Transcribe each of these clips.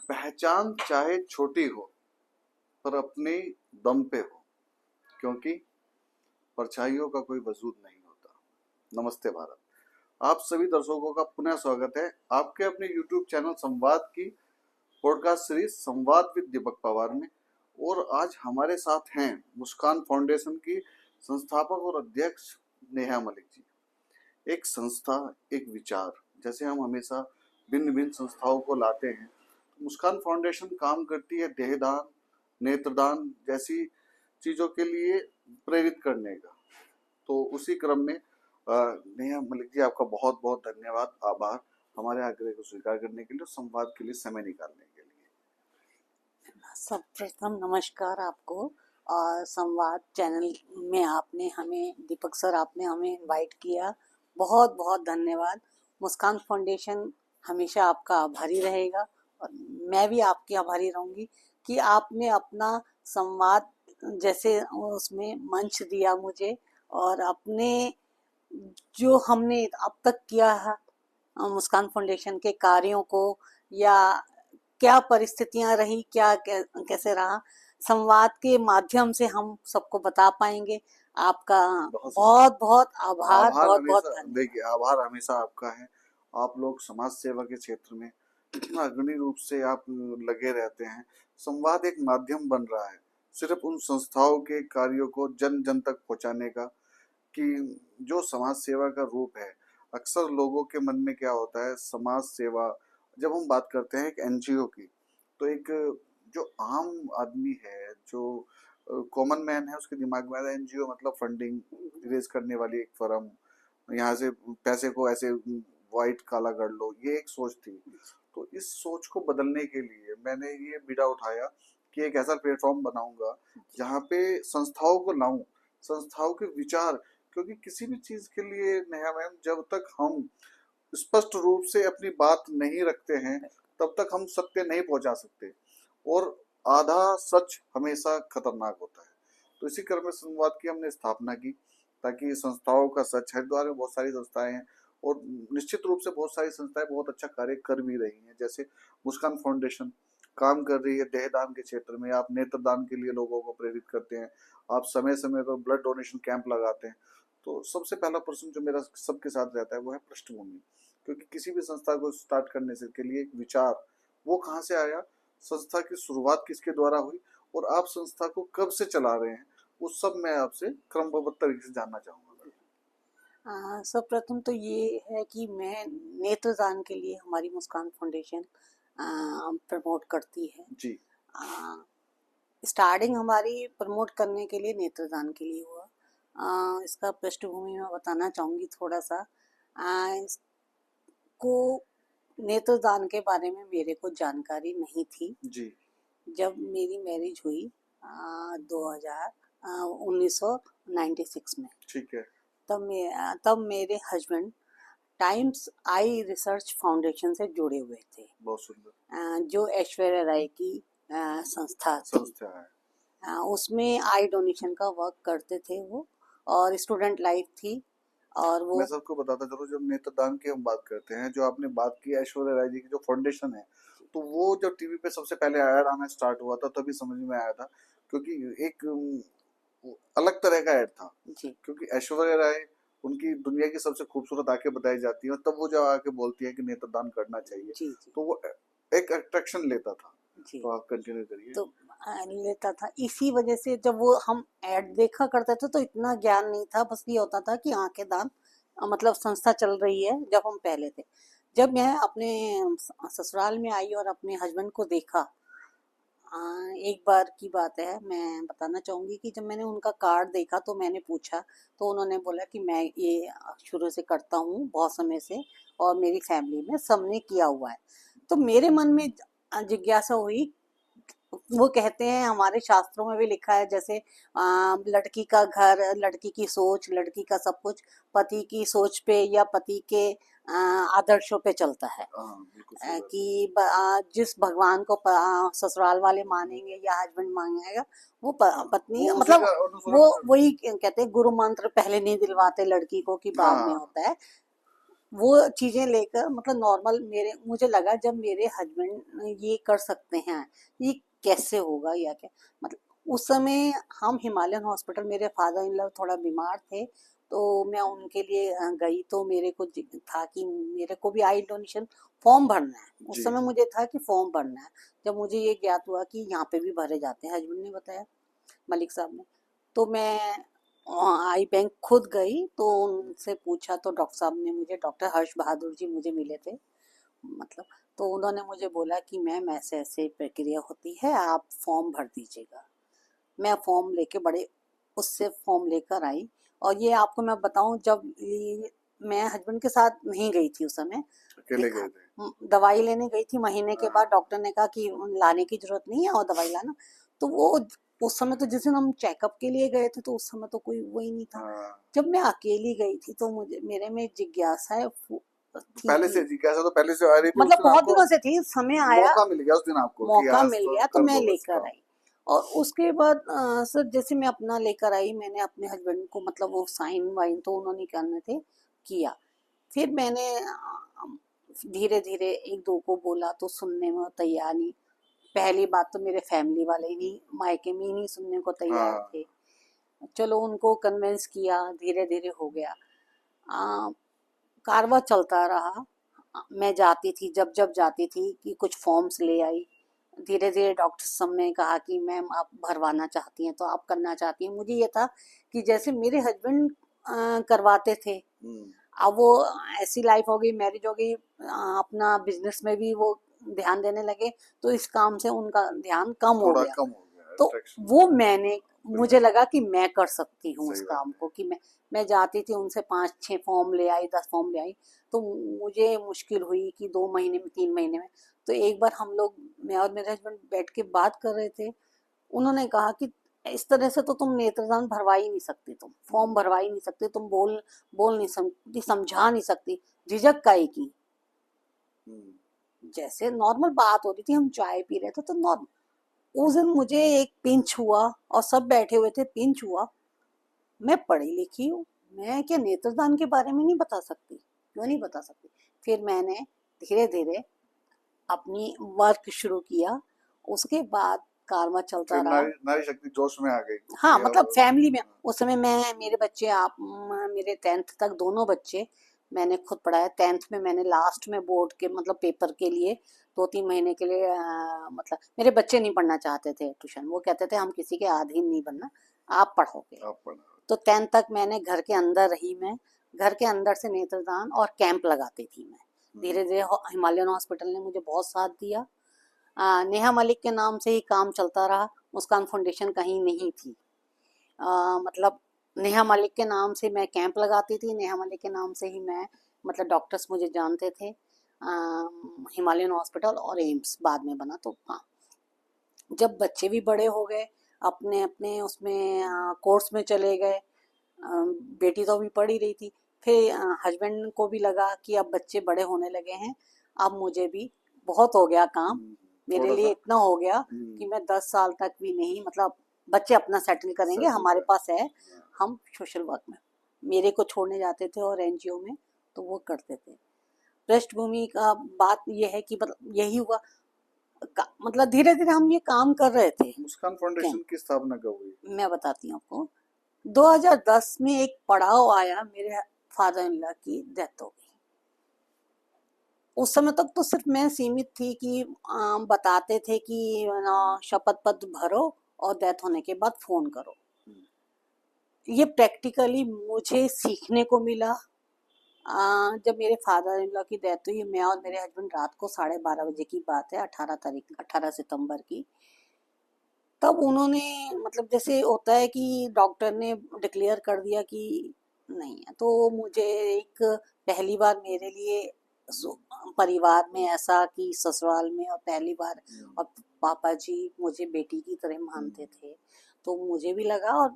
पहचान चाहे छोटी हो पर अपने दम पे हो, क्योंकि परछाइयों का कोई वजूद नहीं होता। नमस्ते भारत। आप सभी दर्शकों का पुनः स्वागत है आपके अपने YouTube चैनल संवाद की पॉडकास्ट सीरीज संवाद विद दीपक पवार में। और आज हमारे साथ हैं मुस्कान फाउंडेशन की संस्थापक और अध्यक्ष नेहा मलिक जी। एक संस्था, एक विचार, जैसे हम हमेशा भिन्न भिन्न संस्थाओं को लाते हैं, मुस्कान फाउंडेशन काम करती है देहदान, नेत्रदान जैसी चीजों के लिए प्रेरित करने का। तो उसी क्रम में नेहा मलिक जी, आपका बहुत बहुत धन्यवाद, आभार हमारे आग्रह को स्वीकार करने के लिए, संवाद के लिए समय निकालने के लिए। सर्वप्रथम नमस्कार आपको। और संवाद चैनल में आपने हमें, दीपक सर आपने हमें इनवाइट किया, बहुत बहुत धन्यवाद। मुस्कान फाउंडेशन हमेशा आपका आभारी रहेगा और मैं भी आपकी आभारी रहूँगी कि आपने अपना संवाद जैसे उसमें मंच दिया मुझे, और अपने जो हमने अब तक किया है मुस्कान फाउंडेशन के कार्यों को, या क्या परिस्थितियां रही, क्या कैसे रहा, संवाद के माध्यम से हम सबको बता पाएंगे। आपका बहुत बहुत आभार, बहुत बहुत धन्यवाद। देखिए, आभार हमेशा आपका है। आप लोग समाज सेवा के क्षेत्र में इतना अग्रणी रूप से आप लगे रहते हैं। संवाद एक माध्यम बन रहा है सिर्फ उन संस्थाओं के कार्यों को जन जन तक पहुंचाने का, कि जो समाज सेवा का रूप है। अक्सर लोगों के मन में क्या होता है, समाज सेवा जब हम बात करते हैं एक एनजीओ की, तो एक जो आम आदमी है, जो कॉमन मैन है, उसके दिमाग में आता है एनजीओ मतलब फंडिंग रेज करने वाली एक फर्म, यहाँ से पैसे को ऐसे वाइट काला कर लो, ये एक सोच थी। तो इस सोच को बदलने के लिए मैंने ये बीड़ा उठाया कि एक ऐसा प्लेटफॉर्म बनाऊंगा जहाँ पे संस्थाओं को लाऊं, संस्थाओं के विचार, क्योंकि किसी भी चीज के लिए नेहा मैम, जब तक हम स्पष्ट रूप से अपनी बात नहीं रखते हैं तब तक हम सत्य नहीं पहुंचा सकते, और आधा सच हमेशा खतरनाक होता है। तो इसी क्रम में संवाद की हमने स्थापना की, ताकि संस्थाओं का सच, हरिद्वार में बहुत सारी संस्थाएं हैं और निश्चित रूप से बहुत सारी संस्थाएं बहुत अच्छा कार्य कर भी रही हैं। जैसे मुस्कान फाउंडेशन काम कर रही है देहदान के क्षेत्र में, आप नेत्रदान के लिए लोगों को प्रेरित करते हैं, आप समय समय पर ब्लड डोनेशन कैंप लगाते हैं। तो सबसे पहला प्रश्न जो मेरा सबके साथ रहता है वो है पृष्ठभूमि, क्योंकि किसी भी संस्था को स्टार्ट करने से के लिए एक विचार, वो कहाँ से आया, संस्था की शुरुआत किसके द्वारा हुई, और आप संस्था को कब से चला रहे हैं, वो सब मैं आपसे क्रमबद्ध तरीके से जानना चाहूंगा। सर्वप्रथम तो ये है कि मैं नेत्रदान के लिए हमारी मुस्कान फाउंडेशन प्रमोट करती है जी। स्टार्टिंग हमारी प्रमोट करने के लिए नेत्रदान के लिए हुआ। इसका पृष्ठभूमि मैं बताना चाहूँगी थोड़ा सा। इसको नेत्रदान के बारे में मेरे को जानकारी नहीं थी जी। जब मेरी मैरिज हुई 1996 में। ठीक है। तब मेरे husband times I research foundation से जुड़े हुए थे। बहुत सुंदर। जो ऐश्वर्या राय की संस्था है। उसमें आई डोनेशन का वर्क करते थे वो, और स्टूडेंट लाइफ थी। और वो मैं सबको बताता चलूं, जब नेत्रदान की हम बात करते हैं, जो आपने बात की ऐश्वर्या राय जी की जो फाउंडेशन है, तो वो जब टीवी पे सबसे पहले ऐड आना स्टार्ट हुआ था तभी समझ में आया था, क्योंकि एक अलग तरह का ऐड था। क्योंकि ऐश्वर्या राय, उनकी दुनिया की सबसे खूबसूरत आंखें बताई जाती है, तब वो जब आके बोलती है कि नेत्रदान करना चाहिए, तो वो एक अट्रैक्शन लेता था। तो आप कंटिन्यू करिए। तो लेता था, इसी वजह से जब वो हम ऐड देखा करते थे तो इतना ज्ञान नहीं था, बस ये होता था कि आंखें दान मतलब संस्था चल रही है। जब हम पहले थे, जब मैं अपने ससुराल में आई और अपने हस्बैंड को देखा, एक बार की बात है, मैं बताना चाहूँगी कि जब मैंने उनका कार्ड देखा तो मैंने पूछा, तो उन्होंने बोला कि मैं ये शुरू से करता हूँ बहुत समय से, और मेरी फैमिली में सबने किया हुआ है। तो मेरे मन में जिज्ञासा हुई। वो कहते हैं हमारे शास्त्रों में भी लिखा है, जैसे लड़की का घर, लड़की की सोच, लड़की का सब कुछ पति की सोच पे या पति के आदर्शों पे चलता है। कि जिस भगवान को ससुराल वाले मानेंगे या हस्बैंड मांगेगा, वो पत्नी, मतलब वो वही कहते हैं, गुरु मंत्र पहले नहीं दिलवाते लड़की को कि बाद में होता है। वो चीजें लेकर मतलब नॉर्मल मेरे मुझे लगा जब मेरे हस्बैंड ये कर सकते हैं, ये कैसे होगा या क्या, मतलब उस समय हम हिमालयन हॉस्पिटल, मेरे फादर इन लॉ थोड़ा बीमार थे, तो मैं उनके लिए गई, तो मेरे को था कि मेरे को भी आई डोनेशन फॉर्म भरना है। उस जी, समय मुझे था कि फॉर्म भरना है। जब मुझे ये ज्ञात हुआ कि यहाँ पे भी भरे जाते हैं, हस्बैंड ने बताया, मलिक साहब ने, तो मैं आई बैंक खुद गई, तो उनसे पूछा, तो डॉक्टर साहब ने मुझे, डॉक्टर हर्ष बहादुर जी मुझे मिले थे, मतलब, तो उन्होंने मुझे बोला कि मैम ऐसे ऐसे प्रक्रिया होती है, आप फॉर्म भर दीजिएगा। मैं फॉर्म लेके बड़े उससे फॉर्म लेकर आई। और ये आपको मैं बताऊं, जब मैं हस्बैंड के साथ नहीं गई थी उस समय, अकेले गए थे। दवाई लेने गई थी, महीने के बाद हाँ, डॉक्टर ने कहा कि लाने की जरूरत नहीं है और दवाई लाना। तो वो उस समय, तो जिस दिन हम चेकअप के लिए गए थे, तो उस समय तो कोई वो ही नहीं था। हाँ। जब मैं अकेली गई थी, तो मुझे मेरे में जिज्ञासा तो थी पहले से कि जिज्ञासा तो पहले से आ रही थी, उस मतलब दिन बहुत आपको दिनों से थी, समय आया, मौका मिल गया उस दिन आपको कि मौका आज मिल तो गया, तो कर मैं दो बस लेकर काम। आई। और उसके बाद सर जैसे मैं अपना लेकर आई, मैंने अपने हस्बैंड को मतलब वो साइन वाइन तो उन्होंने करने थे, किया। फिर मैंने धीरे धीरे एक दो को बोला, तो सुनने में तैयार नहीं। पहली बात तो मेरे फैमिली वाले ही नहीं, मायके में ही नहीं सुनने को तैयार हाँ, थे। चलो उनको कन्विंस किया, धीरे धीरे हो गया। आ, कारवा चलता रहा। मैं जाती थी, जब जब जाती थी कि कुछ फॉर्म्स ले आई। धीरे धीरे डॉक्टर सब ने कहा कि मैम आप भरवाना चाहती हैं तो आप करना चाहती हैं। मुझे ये था कि जैसे मेरे हस्बैंड करवाते थे, हम्म, अब वो ऐसी लाइफ हो गई, मैरिज हो गई, अपना बिजनेस में भी वो ध्यान देने लगे, तो इस काम से उनका ध्यान कम हो थोड़ा गया। कम हो गया तो अट्रैक्शन। वो मैंने, मुझे लगा कि मैं कर सकती हूँ उस सही बात काम है। को, कि मैं जाती थी उनसे 5-6 फॉर्म ले आई, 10 फॉर्म ले आई। तो मुझे मुश्किल हुई कि 2 महीने में, 3 महीने में। तो एक बार हम लोग, मैं और मेरे हस्बैंड बैठ के बात कर रहे थे, उन्होंने कहा कि इस तरह से तो तुम नेत्रदान भरवा ही नहीं सकती, तुम फॉर्म हम्म, भरवा ही नहीं सकती, तुम बोल नहीं सकती, समझा नहीं सकती, झिझक काहे की। हम्म, जैसे नॉर्मल बात हो रही थी, हम चाय पी रहे थे, तो नॉर्मल उस दिन मुझे एक पिंच हुआ, और सब बैठे हुए थे, पिंच हुआ। मैं पढ़ी लिखी हूँ, मैं क्या नेत्रदान के बारे में नहीं बता सकती, क्यों नहीं बता सकती। फिर मैंने धीरे धीरे अपनी वर्क शुरू किया। उसके बाद कारवा चलता फिर रहा। नारी नारी शक्ति जोश में आ गई हाँ, कि अब। मतलब फैमिली में उस समय मैं, मेरे बच्चे, आप मेरे 10th तक दोनों बच्चे मैंने खुद पढ़ाया। 10th में मैंने लास्ट में बोर्ड के मतलब पेपर के लिए 2-3 महीने के लिए मतलब मेरे बच्चे नहीं पढ़ना चाहते थे ट्यूशन, वो कहते थे हम किसी के अधीन नहीं बनना, आप पढ़ोगे। आप पढ़ा। तो 10th तक मैंने घर के अंदर रही, मैं घर के अंदर से नेत्रदान और कैंप लगाती थी मैं। हम्म, धीरे धीरे हिमालयन हॉस्पिटल ने मुझे बहुत साथ दिया। नेहा मलिक के नाम से ही काम चलता रहा, मुस्कान फाउंडेशन कहीं नहीं थी। मतलब नेहा मलिक के नाम से मैं कैंप लगाती थी, नेहा मलिक के नाम से ही मैं, मतलब डॉक्टर्स मुझे जानते थे। हिमालयन हॉस्पिटल और एम्स बाद में बना, तो हाँ। जब बच्चे भी बड़े हो गए, अपने अपने उसमें कोर्स में चले गए, बेटी तो अभी पढ़ ही रही थी। फिर हस्बैंड को भी लगा कि अब बच्चे बड़े होने लगे हैं, अब मुझे भी बहुत हो गया काम, मेरे थोड़ा लिए सा। इतना हो गया कि हम्म, मैं 10 साल तक भी नहीं, मतलब बच्चे अपना सेटल करेंगे, सेटल हमारे कर। पास है, हाँ, हम सोशल वर्क में, मेरे को छोड़ने जाते थे और एनजीओ में, तो वो करते थे। पृष्ठभूमि का बात यह है कि मतलब यही हुआ, मतलब धीरे धीरे हम ये काम कर रहे थे। मुस्कान कैंप, फाउंडेशन की स्थापना कब हुई? मैं बताती हूँ आपको। 2010 में एक पड़ाव आया, मेरे फादर इन लॉ की डेथ हो गई। उस समय तक तो सिर्फ मैं सीमित थी कि बताते थे कि शपथ पत्र भरो और डेथ होने के बाद फोन करो। हम्म, ये प्रैक्टिकली मुझे सीखने को मिला। जब मेरे फादर इन लॉ की डेथ हुई, मैं और मेरे हस्बैंड रात को 12:30 बजे की बात है, 18 तारीख, 18 सितंबर की। तब उन्होंने, मतलब जैसे होता है कि डॉक्टर ने डिक्लेयर कर दिया कि नहीं है, तो मुझे एक पहली बार मेरे लिए परिवार में ऐसा कि ससुराल में, और पहली बार, हम्म, और पापा जी मुझे बेटी की तरह हम्म, मानते थे। तो मुझे भी लगा, और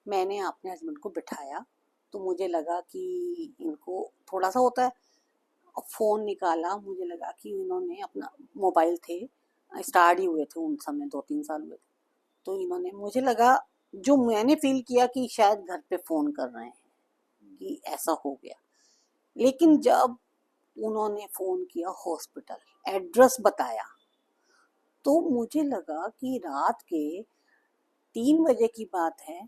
मैंने अपने हस्बैंड को बिठाया, तो मुझे लगा कि इनको थोड़ा सा होता है। फोन निकाला, मुझे लगा कि इन्होंने अपना, मोबाइल थे, स्टार्ट ही हुए थे उन समय, 2-3 साल हुए थे। तो इन्होंने, मुझे लगा, जो मैंने फील किया कि शायद घर पे फोन कर रहे हैं, हम्म, कि ऐसा हो गया। लेकिन जब उन्होंने फोन किया हॉस्पिटल, एड्रेस बताया, तो मुझे लगा कि रात के 3 बजे की बात है,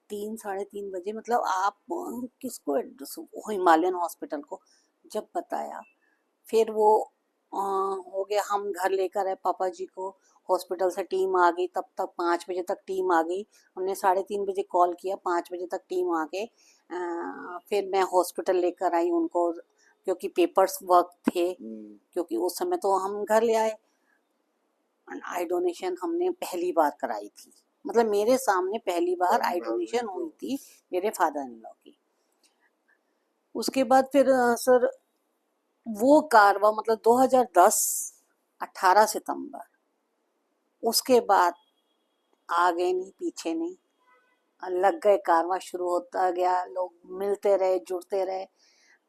3 साढ़े 3 बजे, मतलब आप किसको एड्रेस, हिमालयन हॉस्पिटल को जब बताया, फिर वो हो गया, हम घर लेकर आए पापा जी को, हॉस्पिटल से टीम आ गई, तब तक 5 बजे तक टीम आ गई। हमने 3:30 बजे कॉल किया, 5 बजे तक टीम आ गए। फिर मैं हॉस्पिटल लेकर आई उनको, क्योंकि पेपर्स वर्क थे, क्योंकि उस समय तो हम घर ले आए। आई डोनेशन हमने पहली बार कराई थी, मतलब मेरे सामने पहली बार आई डोनेशन हुई थी मेरे फादर इन लॉ की। उसके बाद फिर सर वो कारवा, मतलब 2010, 18 सितंबर, उसके बाद आगे नहीं पीछे नहीं, लग गए, कारवा शुरू होता गया, लोग मिलते रहे, जुड़ते रहे,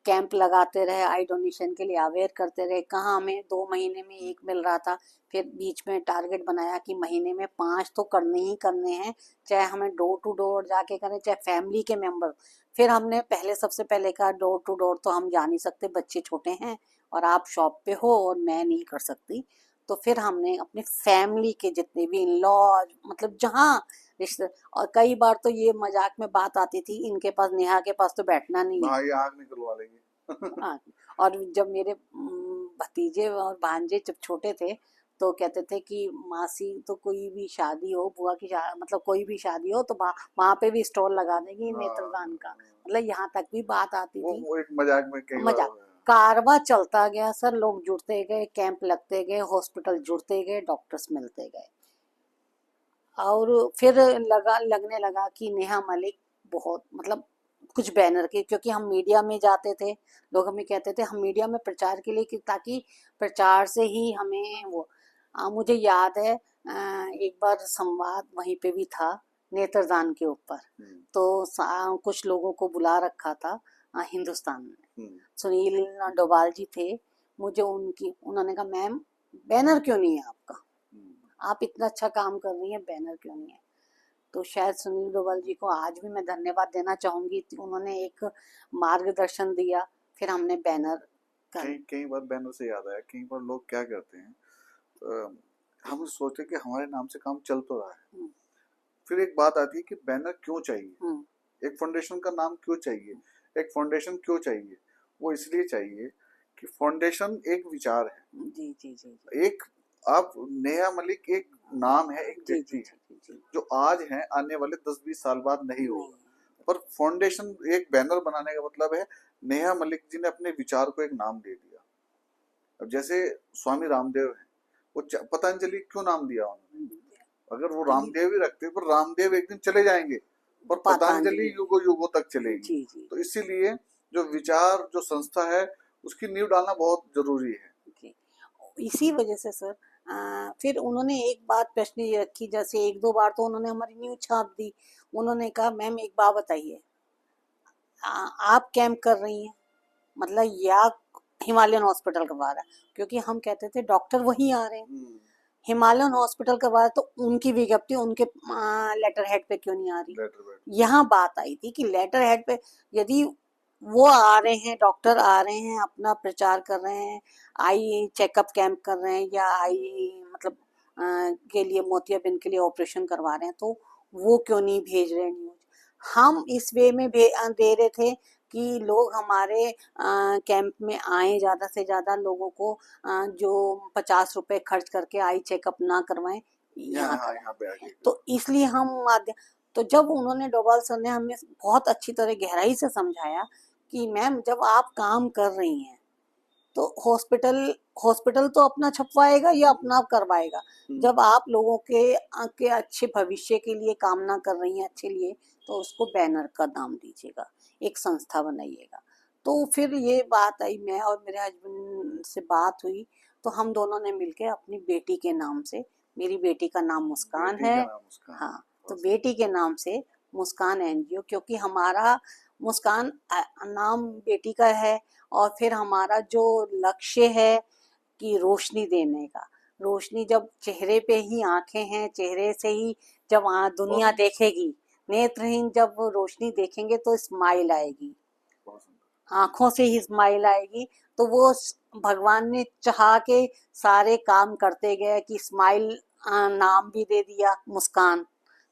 कैंप लगाते रहे, आई डोनेशन के लिए अवेयर करते रहे। कहाँ हमें 2 महीने में एक मिल रहा था, फिर बीच में टारगेट बनाया कि महीने में 5 तो करने ही करने हैं, चाहे हमें डोर टू डोर जाके करें, चाहे फैमिली के मेंबर। फिर हमने पहले, सबसे पहले कहा डोर टू डोर तो हम जा नहीं सकते, बच्चे छोटे हैं और आप शॉप पे हो और मैं नहीं कर सकती। तो फिर हमने अपने फैमिली के जितने भी इन लॉ, मतलब जहाँ रिश्ते, और कई बार तो ये मजाक में बात आती थी, इनके पास, नेहा के पास तो बैठना नहीं है। भाई आग निकलवा लेंगे। हाँ, और जब मेरे भतीजे और भांजे जब छोटे थे, तो कहते थे कि मासी तो कोई भी शादी हो, बुआ की मतलब कोई भी शादी हो तो वहां पे भी स्टॉल लगा देगी नेत्रदान का, मतलब यहाँ तक भी बात आती थी। वो एक मजाक में कई बार मजाक, कारवा चलता गया सर, लोग जुड़ते गए, कैंप लगते गए, हॉस्पिटल जुड़ते गए, डॉक्टर्स मिलते गए। और फिर लगने लगा कि नेहा मलिक बहुत, मतलब कुछ बैनर के, क्योंकि हम मीडिया में जाते थे, लोग हमें कहते थे हम मीडिया में प्रचार के लिए, कि ताकि प्रचार से ही हमें वो, मुझे याद है एक बार संवाद वहीं पे भी था नेत्रदान के ऊपर, तो कुछ लोगों को बुला रखा था हिंदुस्तान में, सुनील डोभाल जी थे, मुझे उन्होंने कहा मैम बैनर क्यों नहीं है आपका, आप इतना अच्छा काम कर रही हैं, बैनर क्यों नहीं है। तो शायद सुनील डोभाल जी को आज भी मैं धन्यवाद देना चाहूंगी, उन्होंने एक मार्गदर्शन दिया, फिर हमने बैनर कर। कई बार बैनर से याद आया, कई बार लोग क्या करते हैं, हम सोचते कि हमारे नाम से काम चल तो रहा है, फिर एक बात आती है कि बैनर क्यों चाहिए, एक फाउंडेशन का नाम क्यों चाहिए, एक फाउंडेशन क्यों चाहिए। वो इसलिए चाहिए कि फाउंडेशन एक विचार है। जी जी जी, एक, आप, नेहा मलिक एक नाम है, एक व्यक्ति है जो आज है, आने वाले 10-20 साल बाद नहीं होगा। पर फाउंडेशन, एक बैनर बनाने का मतलब है नेहा मलिक जी ने अपने विचार को एक नाम दे दिया। अब जैसे स्वामी रामदेव है, वो पतंजलि क्यों नाम दिया उन्होंने, अगर वो रामदेव ही रखते, पर रामदेव एक दिन चले जाएंगे, पर पतंजलि युगों युगों तक चलेगी। तो इसीलिए जो विचार, जो संस्था है, उसकी नींव डालना बहुत जरूरी है। इसी वजह से सर फिर उन्होंने एक बात प्रश्न ये रखी, जैसे 1-2 बार तो उन्होंने हमारी न्यूज छाप दी। उन्होंने कहा मैम एक बात बताइए, आप कैंप कर रही हैं, मतलब या हिमालयन हॉस्पिटल करवा रहा है, क्योंकि हम कहते थे डॉक्टर वहीं आ रहे हैं, हिमालयन हॉस्पिटल करवा, तो उनकी विज्ञप्ति उनके लेटर हेड पे क्यों नहीं आ रही। यहाँ बात आई थी कि लेटर हेड पे यदि वो आ रहे हैं, डॉक्टर आ रहे हैं, अपना प्रचार कर रहे हैं, आई चेकअप कैंप कर रहे हैं, या आई मतलब के लिए मोतियाबिंद के लिए ऑपरेशन करवा रहे हैं, तो वो क्यों नहीं भेज रहे न्यूज। हम इस वे में दे रहे थे कि लोग हमारे कैंप में आए, ज़्यादा से ज़्यादा लोगों को जो 50 रुपए खर्च करके आई चेकअप ना करवाएं, यहाँ पे आके, तो इसलिए हम माध्यम। तो जब उन्होंने, डोभाल सर ने हमें बहुत अच्छी तरह गहराई से समझाया कि मैम जब आप काम कर रही हैं तो हॉस्पिटल हॉस्पिटल तो अपना छपवाएगा या अपना करवाएगा, जब आप लोगों के अच्छे भविष्य के लिए कामना कर रही हैं, अच्छे लिए, तो उसको बैनर का नाम दीजिएगा, एक संस्था बनाइएगा। तो फिर ये बात आई, मैं और मेरे हस्बैंड से बात हुई, तो हम दोनों ने मिलकर अपनी बेटी के नाम से, मेरी बेटी का नाम मुस्कान है, हाँ, तो बेटी के नाम से मुस्कान एनजीओ, क्योंकि हमारा मुस्कान नाम बेटी का है, और फिर हमारा जो लक्ष्य है कि रोशनी देने का, रोशनी जब चेहरे पे ही आंखें हैं, चेहरे से ही जब दुनिया देखेगी, नेत्रहीन जब रोशनी देखेंगे तो स्माइल आएगी। आंखों से ही स्माइल आएगी। तो वो भगवान ने चाह के सारे काम करते गए कि स्माइल नाम भी दे दिया मुस्कान,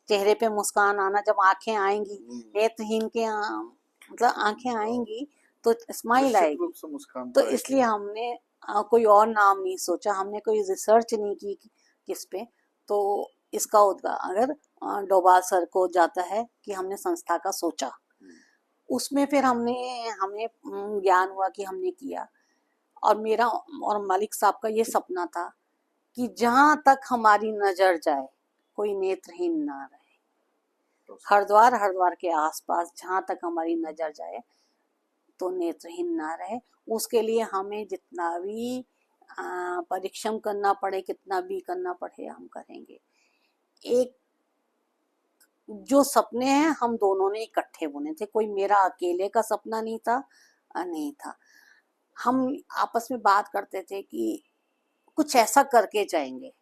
चेहरे पे मुस्कान आना। जब आंखें आएंगी नेत्रहीन के मतलब आंखें आएंगी तो स्माइल निश्चित आएगी। रूप से मुस्कान तो तो आएगी। इसलिए हमने कोई और नाम नहीं सोचा, हमने कोई रिसर्च नहीं की किस पे। तो इसका अगर डोभाल सर को जाता है कि हमने संस्था का सोचा, उसमें फिर हमने हमें ज्ञान हुआ कि हमने किया। और मेरा और मलिक साहब का ये सपना था कि जहां तक हमारी नजर जाए कोई नेत्रहीन ना रहे। हरिद्वार हरिद्वार के आसपास जहां तक हमारी नजर जाए तो नेत्रहीन ना रहे। उसके लिए हमें जितना भी परिश्रम करना पड़े, कितना भी करना पड़े, हम करेंगे। एक जो सपने हैं हम दोनों ने इकट्ठे बुने थे, कोई मेरा अकेले का सपना नहीं था। नहीं था। हम आपस में बात करते थे कि कुछ ऐसा करके जाएंगे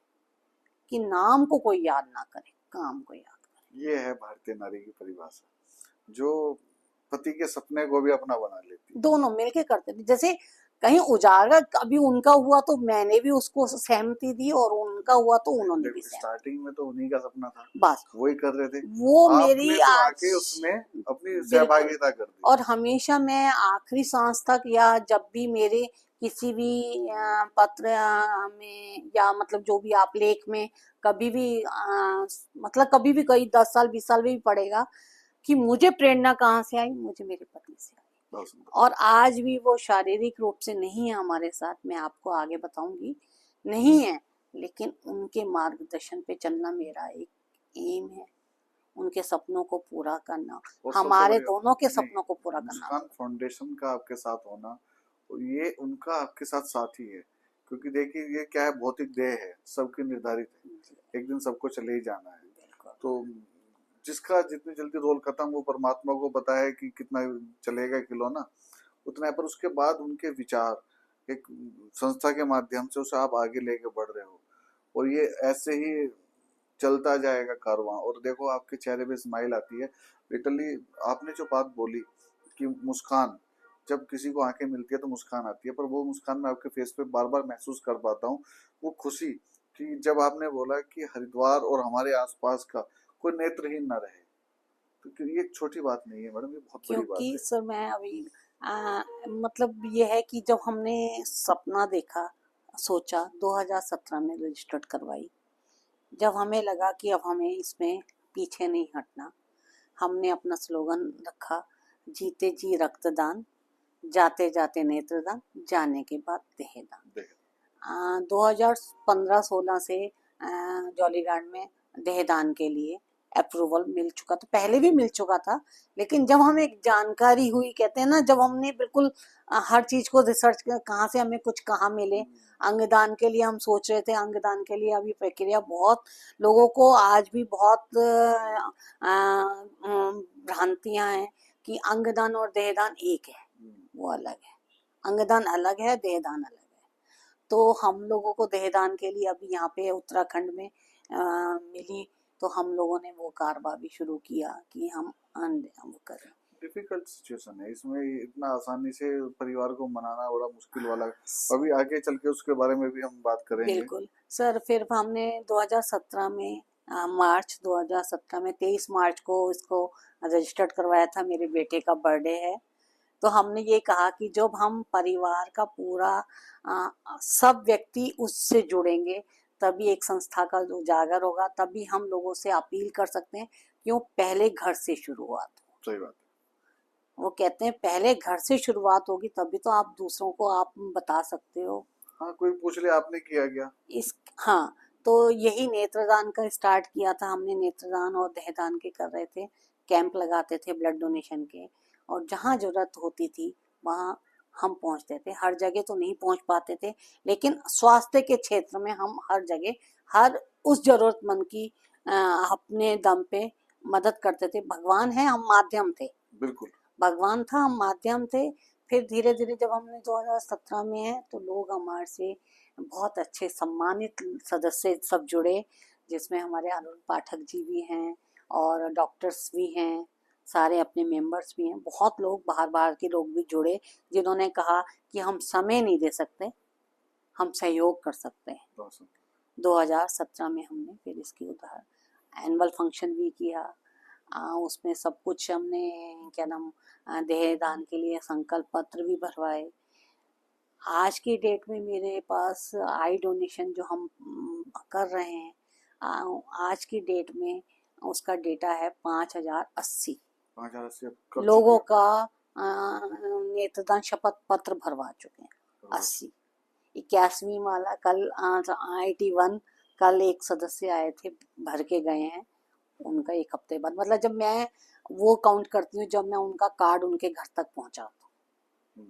कि नाम को कोई याद ना करे, काम को याद करे। ये है भारतीय नारी की परिभाषा, जो पति के सपने को भी अपना बना लेती है। दोनों मिलके करते थे। जैसे कहीं उजागर कभी उनका हुआ तो मैंने भी उसको सहमति दी, और उनका हुआ तो उन्होंने भी देखो सहमति। स्टार्टिंग में तो उन्हीं का सपना था, बस वही कर रहे थे, वो आपने मेरी तो आज आके उसमें अपनी बिल्कुल। सहभागिता कर दी। और हमेशा मैं आखिरी सांस तक, या जब भी मेरे किसी भी पत्र में, या मतलब जो भी आप लेख में कभी भी मतलब कभी भी कोई 10 साल 20 साल में भी पड़ेगा कि मुझे प्रेरणा कहाँ से आई, मुझे मेरे पति से आई। बहुत सुंदर। और आज भी वो शारीरिक रूप से नहीं है हमारे साथ, मैं आपको आगे बताऊंगी, नहीं है, लेकिन उनके मार्गदर्शन पे चलना मेरा एक एम है। उनके सपनों को पूरा करना, और सबसे हमारे बड़ी बात, दोनों के नहीं, सपनों को पूरा करना। मुस्कान फाउंडेशन का आपके साथ होना, और ये उनका आपके साथ साथी है, क्योंकि देखिए ये क्या है, भौतिक देह है, सबकी निर्धारित है, एक दिन सबको चले ही जाना है। तो जिसका जितनी जल्दी रोल खत्म, वो परमात्मा को पता है कि कितना चलेगा खिलौना, उतना है। पर उसके बाद उनके विचार एक संस्था के माध्यम से उसे आप आगे लेके बढ़ रहे हो, और ये ऐसे ही चलता जाएगा कारवां। और देखो आपके चेहरे पे स्माइल आती है। लिटरली आपने जो बात बोली कि मुस्कान, जब किसी को आंखें मिलती है तो मुस्कान आती है, पर वो मुस्कान मैं आपके फेस पे बार बार महसूस कर पाता हूँ, वो खुशी, कि जब आपने बोला कि हरिद्वार और हमारे आसपास का कोई नेत्रहीन ना रहे, तो ये एक छोटी बात नहीं है मैडम, ये बहुत बड़ी बात क्योंकि है। सर मैं अभी मतलब ये है कि जब हमने सपना देखा, सोचा, 2017 में रजिस्टर्ड करवाई, जब हमें लगा कि अब हमें इसमें पीछे नहीं हटना, हमने अपना स्लोगन रखा, जीते जी रक्तदान, जाते जाते नेत्रदान, जाने के बाद देहदान। 2015-16 से जॉलीग्रांट में देहदान के लिए अप्रूवल मिल चुका था, पहले भी मिल चुका था, लेकिन जब हमें एक जानकारी हुई, कहते हैं ना, जब हमने बिल्कुल हर चीज को रिसर्च किया, कहाँ से हमें कुछ कहाँ मिले। अंगदान के लिए हम सोच रहे थे, अंगदान के लिए अभी प्रक्रिया बहुत, लोगों को आज भी बहुत भ्रांतियां हैं कि अंगदान और देहदान एक है, वो अलग है। अंगदान अलग है, देहदान अलग है। तो हम लोगों को देहदान के लिए अभी यहाँ पे उत्तराखंड में मिली, तो हम लोगों ने वो कारवा भी शुरू किया कि हम वो करें। डिफिकल्ट सिचुएशन है, इसमें इतना आसानी से परिवार को मनाना बड़ा मुश्किल वाला। अभी आगे चल के उसके बारे में भी हम बात करेंगे। बिल्कुल सर। फिर हमने 2017 में मार्च 2017 में 23 मार्च को इसको रजिस्टर्ड करवाया था, मेरे बेटे का बर्थडे है। तो हमने ये कहा कि जब हम परिवार का पूरा सब व्यक्ति उससे जुड़ेंगे, तभी एक संस्था का उजागर होगा, तभी हम लोगों से अपील कर सकते हैं। क्यों? पहले घर से शुरुआत हो। सही बात। वो कहते हैं पहले घर से शुरुआत होगी, तभी तो आप दूसरों को आप बता सकते हो। हाँ, कोई पूछ ले आपने किया क्या। इस हाँ, तो यही नेत्रदान का स्टार्ट किया था हमने। नेत्रदान और देहदान के कर रहे थे, कैंप लगाते थे ब्लड डोनेशन के, और जहाँ जरूरत होती थी वहाँ हम पहुँचते थे। हर जगह तो नहीं पहुँच पाते थे, लेकिन स्वास्थ्य के क्षेत्र में हम हर जगह, हर उस जरूरतमंद की अपने दम पे मदद करते थे। भगवान है, हम माध्यम थे। बिल्कुल। भगवान था, हम माध्यम थे। फिर धीरे धीरे जब हमने 2017 में है, तो लोग हमारे से बहुत अच्छे सम्मानित सदस्य सब जुड़े, जिसमें हमारे अरुण पाठक जी भी हैं और डॉक्टर्स भी हैं, सारे अपने मेंबर्स भी हैं, बहुत लोग बाहर बाहर के लोग भी जुड़े, जिन्होंने कहा कि हम समय नहीं दे सकते, हम सहयोग कर सकते हैं। 2017 में हमने फिर इसकी उदाहरण एनुअल फंक्शन भी किया। उसमें सब कुछ हमने क्या नाम देहदान के लिए संकल्प पत्र भी भरवाए। आज की डेट में मेरे पास आई डोनेशन जो हम कर रहे हैं, आज की डेट में उसका डेटा है 5080 लोगों का नेत्रदान शपथ पत्र भरवा चुके हैं। 80 81वीं माला कल IT1 कल एक सदस्य आए थे, भर के गए हैं, उनका एक हफ्ते बाद, मतलब जब मैं वो काउंट करती हूँ जब मैं उनका कार्ड उनके घर तक पहुंचा तो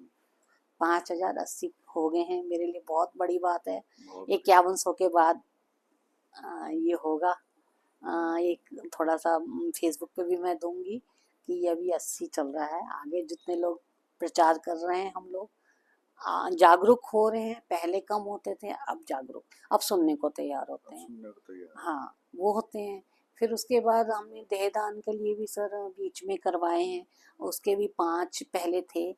5080 हो गए हैं, मेरे लिए बहुत बड़ी बात है। 5100 के बाद ये होगा, एक थोड़ा सा फेसबुक पे भी मैं दूंगी कि ये अभी 80 चल रहा है। आगे जितने लोग प्रचार कर रहे हैं, हम लोग जागरूक हो रहे हैं, पहले कम होते थे, अब जागरूक, अब सुनने को तैयार होते हैं। हाँ, वो होते हैं। फिर उसके बाद हमने देहदान के लिए भी सर बीच में करवाए हैं, उसके भी 5 पहले थे,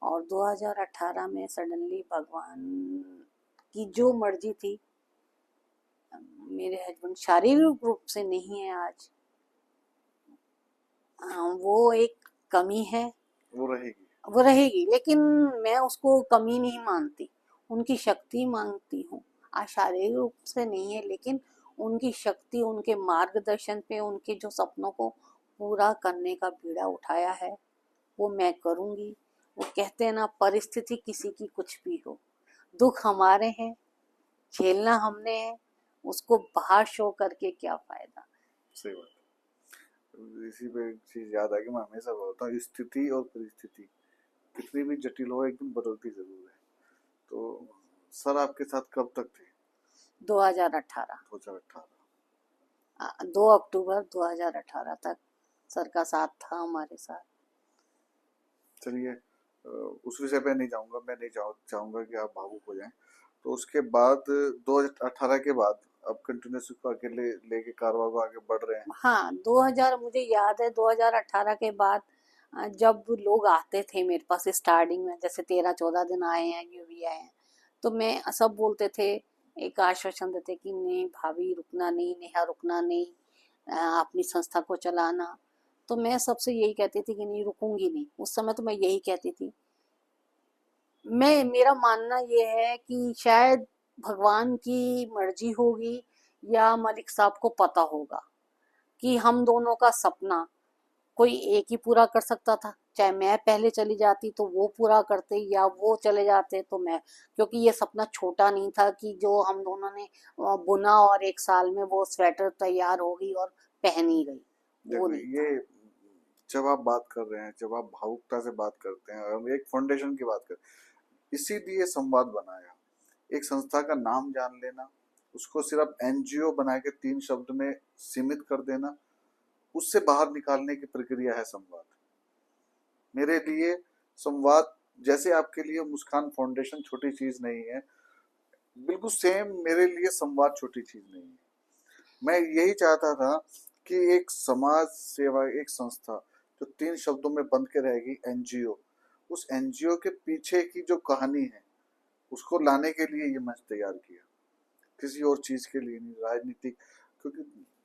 और 2018 में सडनली भगवान की जो मर्जी थी, मेरे हस्बैंड शारीरिक रूप से नहीं है आज, वो एक कमी है, वो रहेगी, लेकिन मैं उसको कमी नहीं मानती, उनकी शक्ति मानती हूँ। आज शारीरिक रूप से नहीं है, लेकिन उनकी शक्ति, उनके मार्गदर्शन पे, उनके जो सपनों को पूरा करने का बीड़ा उठाया है, वो मैं करूँगी। वो कहते हैं ना, परिस्थिति किसी की कुछ भी हो, दुख हमारे हैं, झेलना हमने है, उसको बाहर शो करके क्या फायदा। सही बात। इसी पे एक चीज याद आ गई, मैं हमेशा बोलता हूँ, स्थिति और परिस्थिति कितनी भी जटिल हो, एकदम बदलती जरूर है। तो सर आपके साथ कब तक थे? 2018 2 अक्टूबर 2018 तक सर का साथ था हमारे साथ। चलिए, उस विषय पे नहीं जाऊंगा, मैं नहीं चाहूंगा कि आप भावुक हो जाएं। तो उसके बाद 2018 के बाद अब कंटिन्यूस अकेले लेके कारवां को आगे बढ़ रहे हैं। हाँ, 2000 मुझे याद है, 2018 के बाद जब लोग आते थे मेरे पास स्टार्टिंग में, जैसे 13-14 दिन आए हैं, ये भी आए हैं, तो मैं सब बोलते थे, एक आश्वासन देते कि नहीं भाभी रुकना नहीं, नेहा रुकना नहीं, अपनी संस्था को चलाना। तो मैं सबसे यही कहती थी कि नहीं रुकूंगी नहीं, उस समय तो मैं यही कहती थी। मेरा मानना ये है कि शायद भगवान की मर्जी होगी, या मलिक साहब को पता होगा कि हम दोनों का सपना कोई एक ही पूरा कर सकता था, चाहे मैं पहले चली जाती तो वो पूरा करते, या वो चले जाते तो मैं, क्योंकि ये सपना छोटा नहीं था कि जो हम दोनों ने बुना और 1 साल में वो स्वेटर तैयार हो गई और पहनी गई, वो देखो, नहीं था। ये जब आप बात कर रहे हैं, जब आप भावुकता से बात करते हैं, और हम एक फाउंडेशन की बात करते हैं, इसीलिए संवाद बनाया। एक संस्था का नाम जान लेना, उसको सिर्फ NGO बना के 3 शब्द में सीमित कर देना, उससे बाहर निकालने की प्रक्रिया है संवाद। मेरे लिए संवाद, जैसे आपके लिए मुस्कान फाउंडेशन छोटी चीज नहीं है, बिल्कुल सेम मेरे लिए संवाद छोटी चीज नहीं है। मैं यही चाहता था कि एक समाज सेवा, एक संस्था जो 3 शब्दों में बंद के रहेगी, NGO, उस NGO के पीछे की जो कहानी है उसको लाने के लिए ये मंच तैयार किया, किसी और चीज के लिए नहीं, राजनीति, क्योंकि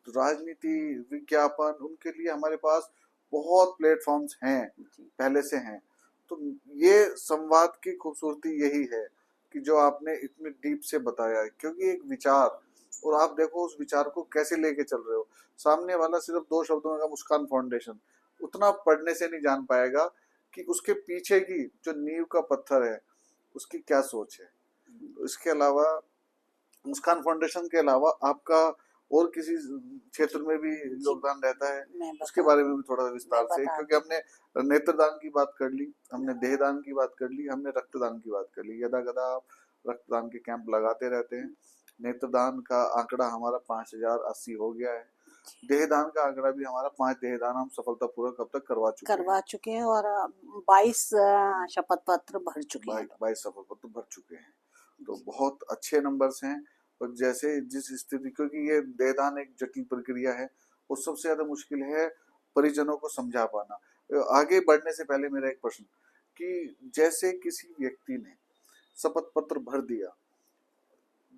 राजनीति, विज्ञापन, उनके लिए हमारे पास बहुत प्लेटफॉर्म्स हैं, पहले से हैं। तो ये संवाद की खूबसूरती यही है कि जो आपने इतने डीप से बताया है, क्योंकि एक विचार, और आप देखो उस विचार को कैसे लेके चल रहे हो। सामने वाला सिर्फ 2 शब्दों में का मुस्कान फाउंडेशन उतना पढ़ने से नहीं जान पाएगा कि उसके पीछे की जो नींव का पत्थर है उसकी क्या सोच है। तो इसके अलावा, मुस्कान फाउंडेशन के अलावा आपका और किसी क्षेत्र में भी योगदान रहता है, उसके बारे में भी थोड़ा विस्तार से, क्योंकि हमने नेत्रदान की बात कर ली, हमने देहदान की बात कर ली, हमने रक्तदान की बात कर ली। यदा कदा आप रक्तदान के कैंप लगाते रहते हैं। नेत्रदान का आंकड़ा हमारा 5080 हो गया है। देहदान का आंकड़ा भी हमारा 5 देहदान हम सफलतापूर्वक अब तक करवा चुके हैं, और 22 शपथ पत्र भर चुके हैं। 22 शपथ पत्र भर चुके हैं, तो बहुत अच्छे नंबर्स हैं। और जैसे जिस स्थिति, क्योंकि ये देहदान एक जटिल प्रक्रिया है, और सबसे ज्यादा मुश्किल है परिजनों को समझा पाना। आगे बढ़ने से पहले मेरा एक प्रश्न कि जैसे किसी व्यक्ति ने शपथ पत्र भर दिया,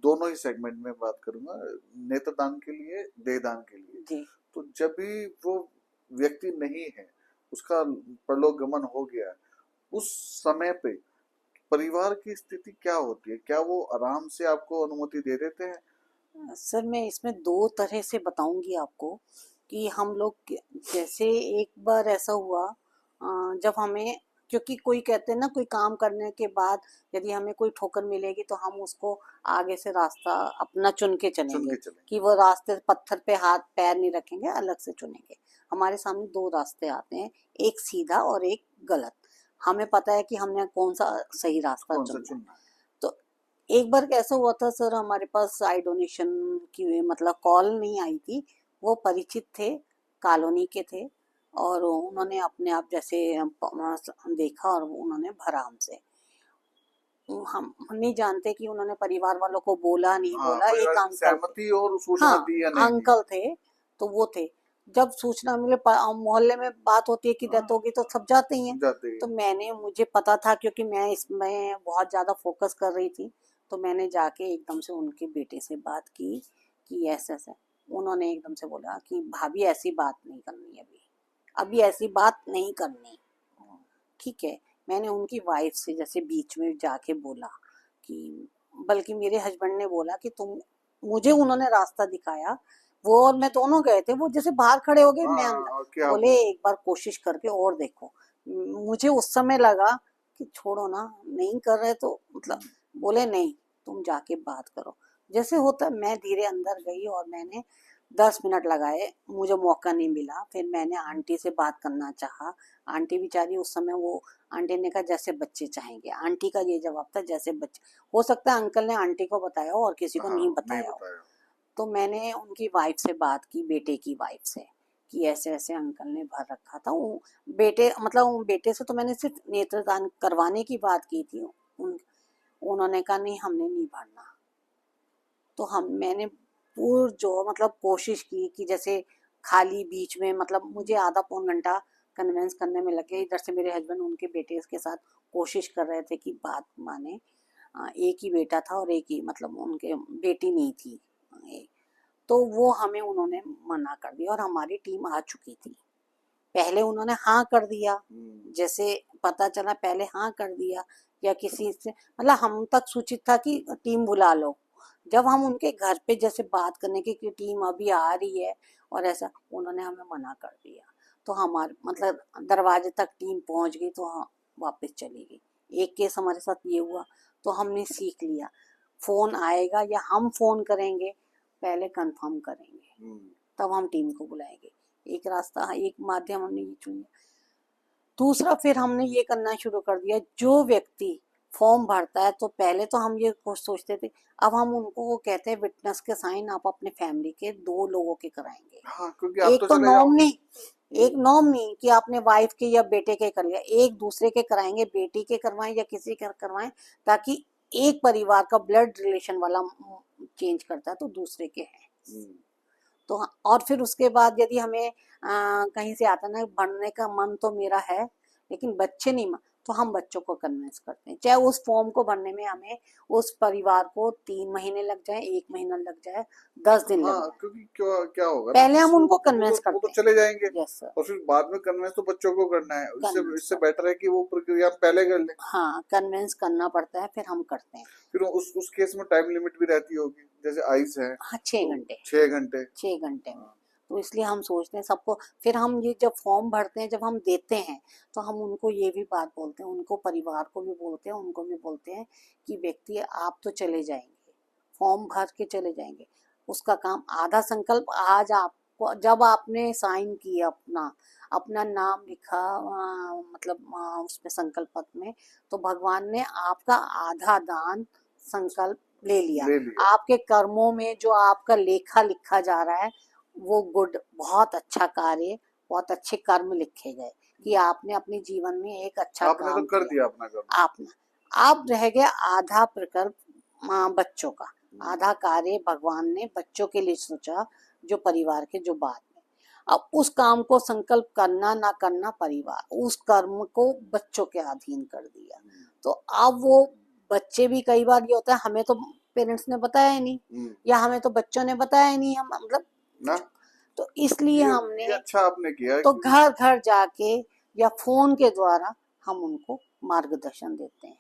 दोनों ही सेगमेंट में बात करूंगा, नेत्रदान के लिए, देहदान के लिए, जी। तो जब भी वो व्यक्ति नहीं है, उसका परलोक गमन हो गया है, उस समय पे परिवार की स्थिति क्या होती है? क्या वो आराम से आपको अनुमति दे देते हैं? सर मैं इसमें दो तरह से बताऊंगी आपको कि हम लोग जैसे एक बार ऐसा हुआ जब हमें, क्योंकि कोई कहते हैं ना कोई काम करने के बाद यदि हमें कोई ठोकर मिलेगी तो हम उसको आगे से रास्ता अपना चुन के चुन चलेंगे, के चले। कि वो रास्ते पत्थर पे हाथ पैर नहीं रखेंगे, अलग से चुनेंगे। हमारे सामने दो रास्ते आते हैं, एक सीधा और एक गलत। हमें पता है कि हमने कौन सा सही रास्ता कौन सा चुनना है। चुनना है? तो एक बार कैसा हुआ था सर, हमारे पास आई डोनेशन की मतलब कॉल नहीं आई थी। वो परिचित थे, कॉलोनी के थे, और उन्होंने अपने आप जैसे देखा और उन्होंने भरा हमसे। हम नहीं जानते कि उन्होंने परिवार वालों को बोला नहीं हाँ, बोला, एक परिवार की अंकल थे। सहमति और सूचना हाँ, दी या नहीं दी? अंकल थे, तो वो थे। जब सूचना मिले मोहल्ले में बात होती है कि हाँ, डेथ होगी तो सब जाते ही हैं। जाते ही। तो मुझे पता था, क्योंकि मैं इसमें बहुत ज्यादा फोकस कर रही थी, तो मैंने जाके एकदम से उनके बेटे से बात की कि ऐसा ऐसा। उन्होंने एकदम से बोला कि भाभी ऐसी बात नहीं करनी, अभी अभी ऐसी बात नहीं करनी। ठीक है। मैंने उनकी वाइफ से जैसे बीच में जाके बोला कि, बल्कि मेरे हस्बैंड ने बोला कि तुम, मुझे उन्होंने रास्ता दिखाया, वो और मैं दोनों गए थे, वो जैसे बाहर खड़े हो गए, मैं हाँ, और अंदर। क्या बोले वो? एक बार कोशिश करके और देखो। मुझे उस समय लगा कि छोड़ो ना, नहीं कर रहे तो मतलब, बोले नहीं, तुम जाके बात करो। जैसे होता, मैं धीरे अंदर गई और मैंने 10 मिनट लगाए, मुझे मौका नहीं मिला। फिर मैंने आंटी से बात करना चाहा। आंटी बेचारी उस समय वो, आंटी ने कहा जैसे बच्चे चाहेंगे। आंटी का ये जवाब था, जैसे बच्चे। हो सकता है अंकल ने आंटी को बताया हो और किसी को हाँ, नहीं नहीं बताया हो। बताया। तो मैंने उनकी वाइफ से बात की, बेटे की वाइफ से, कि ऐसे ऐसे अंकल ने भर रखा था। वो बेटे मतलब बेटे से तो मैंने सिर्फ नेत्रदान करवाने की बात की थी। उन्होंने कहा नहीं, हमने नहीं भरना। तो मैंने पूर जो मतलब कोशिश की कि जैसे खाली बीच में, मतलब मुझे आधा पौन घंटा कन्विंस करने में लगे। इधर से मेरे हस्बैंड उनके बेटे के साथ कोशिश कर रहे थे कि बात माने। एक ही बेटा था और एक ही मतलब उनके बेटी नहीं थी। तो वो हमें उन्होंने मना कर दिया और हमारी टीम आ चुकी थी। पहले उन्होंने हाँ कर दिया, जैसे पता चला पहले हाँ कर दिया, या किसी से मतलब हम तक सूचित था कि टीम बुला लो। जब हम उनके घर पे जैसे बात करने की कि टीम अभी आ रही है और ऐसा, उन्होंने हमें मना कर दिया। तो हमारे मतलब दरवाजे तक टीम पहुंच गई, तो हाँ वापस चली गई। एक केस हमारे साथ ये हुआ। तो हमने सीख लिया, फोन आएगा या हम फोन करेंगे, पहले कंफर्म करेंगे, तब हम टीम को बुलाएंगे। एक रास्ता, एक माध्यम हमने ये चुना। दूसरा फिर हमने ये करना शुरू कर दिया, जो व्यक्ति फॉर्म भरता है तो पहले तो हम ये सोचते थे, अब हम उनको वो कहते हैं विटनेस के साइन आप अपने फैमिली के 2 लोगों के कराएंगे। हाँ, क्योंकि आप एक तो तो चले जाओगे। नॉमनी, एक नॉमनी कि आपने वाइफ के या बेटे के कर लिया, एक दूसरे के कराएंगे, बेटी के करवाएं या किसी के करवाएं, ताकि एक परिवार का ब्लड रिलेशन वाला चेंज करता है तो दूसरे के है। तो और फिर उसके बाद यदि हमें कहीं से आता ना, बढ़ने का मन तो मेरा है लेकिन बच्चे नहीं तो हम बच्चों को कन्विंस करते हैं, चाहे उस फॉर्म को भरने में हमें उस परिवार को 3 महीने लग जाए, 1 महीना लग जाए, 10 दिन लग हाँ, जाए, क्योंकि क्या क्या होगा ना पहले कि हम उनको वो कन्विंस तो करते हैं। चले जाएंगे, यस सर। और फिर बाद में कन्विंस तो बच्चों को करना है। इससे कन्विंस इससे कर, बेटर है कि वो प्रक्रिया हम पहले कर लें। हाँ कन्विंस करना पड़ता है, फिर हम करते हैं। फिर उस केस में टाइम लिमिट भी रहती होगी, जैसे आइस है हाँ 6 घंटे, तो 6 घंटे। 6 घंटे में। हाँ। तो इसलिए हम सोचते हैं सबको, फिर हम ये जब फॉर्म भरते हैं, जब हम देते हैं, तो हम उनको ये भी बात बोलते हैं, उनको परिवार को भी बोलते हैं, उनको भी बोलते हैं कि व्यक्ति आप तो चले जाएंगे, फॉर्म भर के चले जाएंगे, उसका काम आधा संकल्प आज आपको, जब आपने साइन किया, अपना अपना नाम लिखा मतलब उसमें संकल्प पत्र में, तो भगवान ने आपका आधा दान संकल्प ले लिया। ले लिया। आपके कर्मों में जो आपका लेखा लिखा जा रहा है, वो गुड, बहुत अच्छा कार्य, बहुत अच्छे कर्म लिखे गए कि आपने अपने जीवन में एक अच्छा आपने तो काम कर किया। दिया अपना काम। आपने, आप रह गया आधा प्रकल्प बच्चों का, आधा कार्य भगवान ने बच्चों के लिए सोचा, जो परिवार के जो बाद में। अब उस काम को संकल्प करना ना करना परिवार, उस कर्म को बच्चों के अधीन कर दिया। तो अब वो बच्चे भी, कई बार ये होता है हमें तो पेरेंट्स ने बताया ही नहीं, या हमें तो बच्चों ने बताया ही नहीं, हम मतलब ना, तो इसलिए हमने ये अच्छा आपने किया तो कि घर घर जाके या फोन के द्वारा हम उनको मार्गदर्शन देते हैं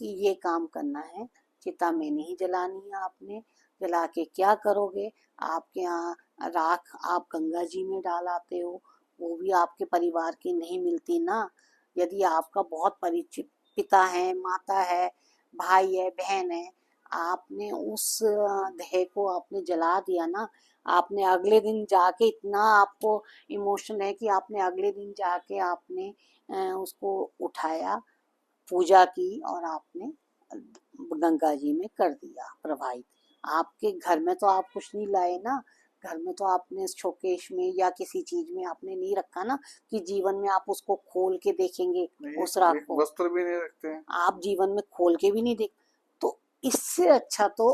कि ये काम करना है, चिता में नहीं जलानी है, आपने जला के क्या करोगे, आपके यहाँ राख आप गंगा जी में डाल आते हो, वो भी आपके परिवार की नहीं मिलती ना। यदि आपका बहुत परिचित पिता है, माता है, भाई है, बहन है, आपने उस देह को आपने जला दिया ना, आपने अगले दिन जाके इतना आपको इमोशन है कि आपने अगले दिन जाके आपने उसको उठाया, पूजा की और आपने गंगा जी में कर दिया प्रवाहित। आपके घर में तो आप कुछ नहीं लाए ना, घर में तो आपने शोकेश में या किसी चीज में आपने नहीं रखा ना, कि जीवन में आप उसको खोल के देखेंगे उस राख एक को, वस्त्र भी नहीं रखते हैं, आप जीवन में खोल के भी नहीं देख। तो इससे अच्छा तो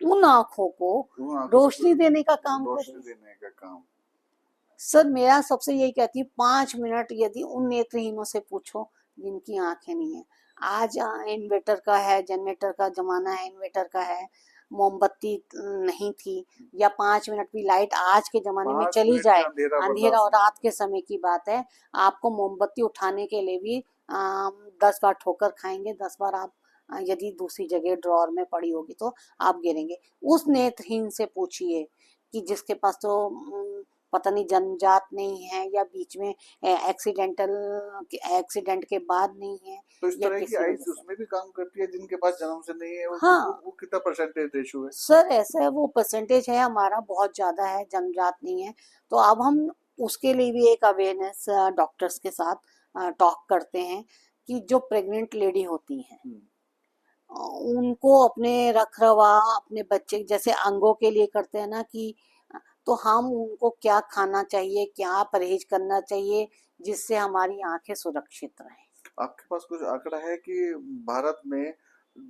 उन आंखों को उन आंखों से रोशनी देने का काम रोशनी करें। देने का काम। सर मेरा सबसे यही कहती हूँ, 5 मिनट यदि उन नेत्रहीनों से पूछो जिनकी आंखें नहीं है। आज इन्वेटर का है, जनरेटर का जमाना है, इन्वेटर का है, मोमबत्ती नहीं थी, या 5 मिनट भी लाइट आज के जमाने में 5 चली मिनट में जाए, अंधेरा अंधेरा बर्दाश्त और नहीं। रात के समय की बात है, आपको मोमबत्ती उठाने के लिए भी 10 बार ठोकर खाएंगे, 10 बार आप यदि दूसरी जगह ड्रॉर में पड़ी होगी तो आप गिरेंगे। उस नेत्रहीन से पूछिए कि जिसके पास तो पता नहीं जन्मजात नहीं है, या बीच में एक्सीडेंटल एक्सीडेंट के बाद नहीं है, तो इस या तरह की किसी आइज वजह से। उसमें भी काम करती है जिनके पास जन्म से नहीं है, हाँ वो कितना परसेंटेज रेशो है? सर, ऐसा है, वो परसेंटेज है हमारा बहुत ज्यादा है, जन्मजात नहीं है। तो अब हम उसके लिए भी एक अवेयरनेस डॉक्टर्स के साथ टॉक करते हैं कि जो प्रेग्नेंट लेडी होती हैं उनको अपने रख रखाव अपने बच्चे जैसे अंगों के लिए करते हैं ना, कि तो हम उनको क्या खाना चाहिए, क्या परहेज करना चाहिए जिससे हमारी आंखें सुरक्षित रहें। आपके पास कुछ आंकड़ा है कि भारत में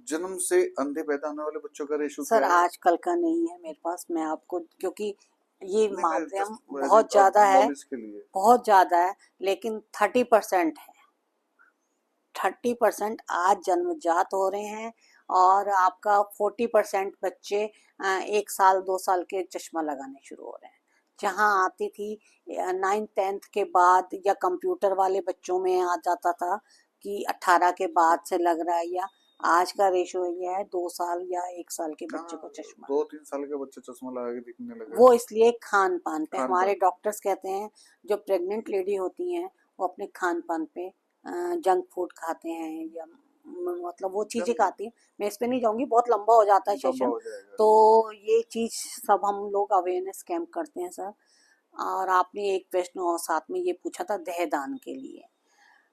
जन्म से अंधे पैदा होने वाले बच्चों का रेशो सर क्या है? आजकल का नहीं है मेरे पास, मैं आपको, क्योंकि ये नहीं, मैं माध्यम जस्ट बहुत ज्यादा है, नॉलेज के लिए। बहुत ज्यादा है, लेकिन 30% है। 30% आज जन्मजात हो रहे हैं, और आपका 40% बच्चे 1 साल 2 साल के चश्मा लगाने शुरू हो रहे हैं। जहाँ आती थी 9th 10th के बाद, या कंप्यूटर वाले बच्चों में आ जाता था कि 18 के बाद से लग रहा है, या आज का रेशो ये है 2 साल या 1 साल के बच्चे को हाँ, चश्मा। 2-3 साल के बच्चे चश्मा लगा के दिखने लगे। वो इसलिए खान पान पे, खान हमारे पान। डॉक्टर्स कहते हैं जो प्रेग्नेंट लेडी होती हैं वो अपने खान पान पे जंक फूड खाते हैं, या मतलब वो चीजें जन खाती हैं। मैं इस पे नहीं जाऊंगी, बहुत लंबा हो जाता है लंबा सेशन। हो जाएगा। तो ये चीज सब हम लोग अवेयरनेस कैंप करते हैं सर। और आपने एक प्रश्न और साथ में ये पूछा था दहेदान के लिए।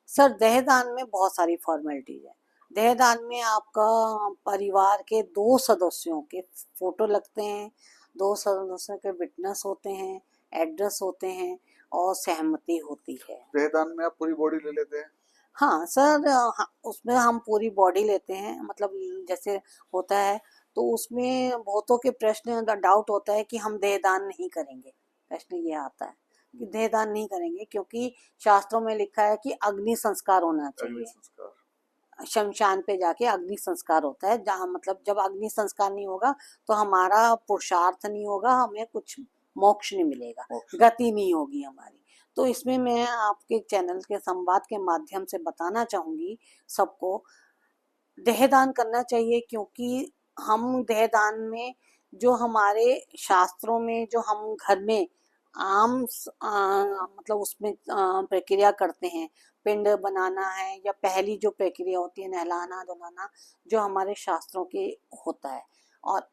सर दहेदान में बहुत सारी फॉर्मेलिटीज है। दहेदान में आपका परिवार के 2 सदस्यों के फोटो लगते हैं, 2 सदस्यों के विटनेस होते हैं, एड्रेस होते हैं, और सहमति होती है। दहेदान में आप पूरी बॉडी ले लेते हैं? हाँ सर, उसमें हम पूरी बॉडी लेते हैं, मतलब जैसे होता है, तो उसमें बहुतों के प्रश्न डाउट होता है कि हम देहदान नहीं करेंगे। प्रश्न ये आता है कि देहदान नहीं करेंगे, क्योंकि शास्त्रों में लिखा है कि अग्नि संस्कार होना अग्नि चाहिए, संस्कार। शमशान पे जाके अग्नि संस्कार होता है, जहाँ मतलब जब अग्नि संस्कार नहीं होगा तो हमारा पुरुषार्थ नहीं होगा, हमें कुछ मोक्ष नहीं मिलेगा, मोक्ष। गति नहीं होगी हमारी। तो इसमें मैं आपके चैनल के संवाद के माध्यम से बताना चाहूंगी सबको, देहदान करना चाहिए, क्योंकि हम देहदान में जो हमारे शास्त्रों में जो हम घर में मतलब उसमें प्रक्रिया करते हैं, पिंड बनाना है, या पहली जो प्रक्रिया होती है नहलाना धुलाना, जो हमारे शास्त्रों के होता है। और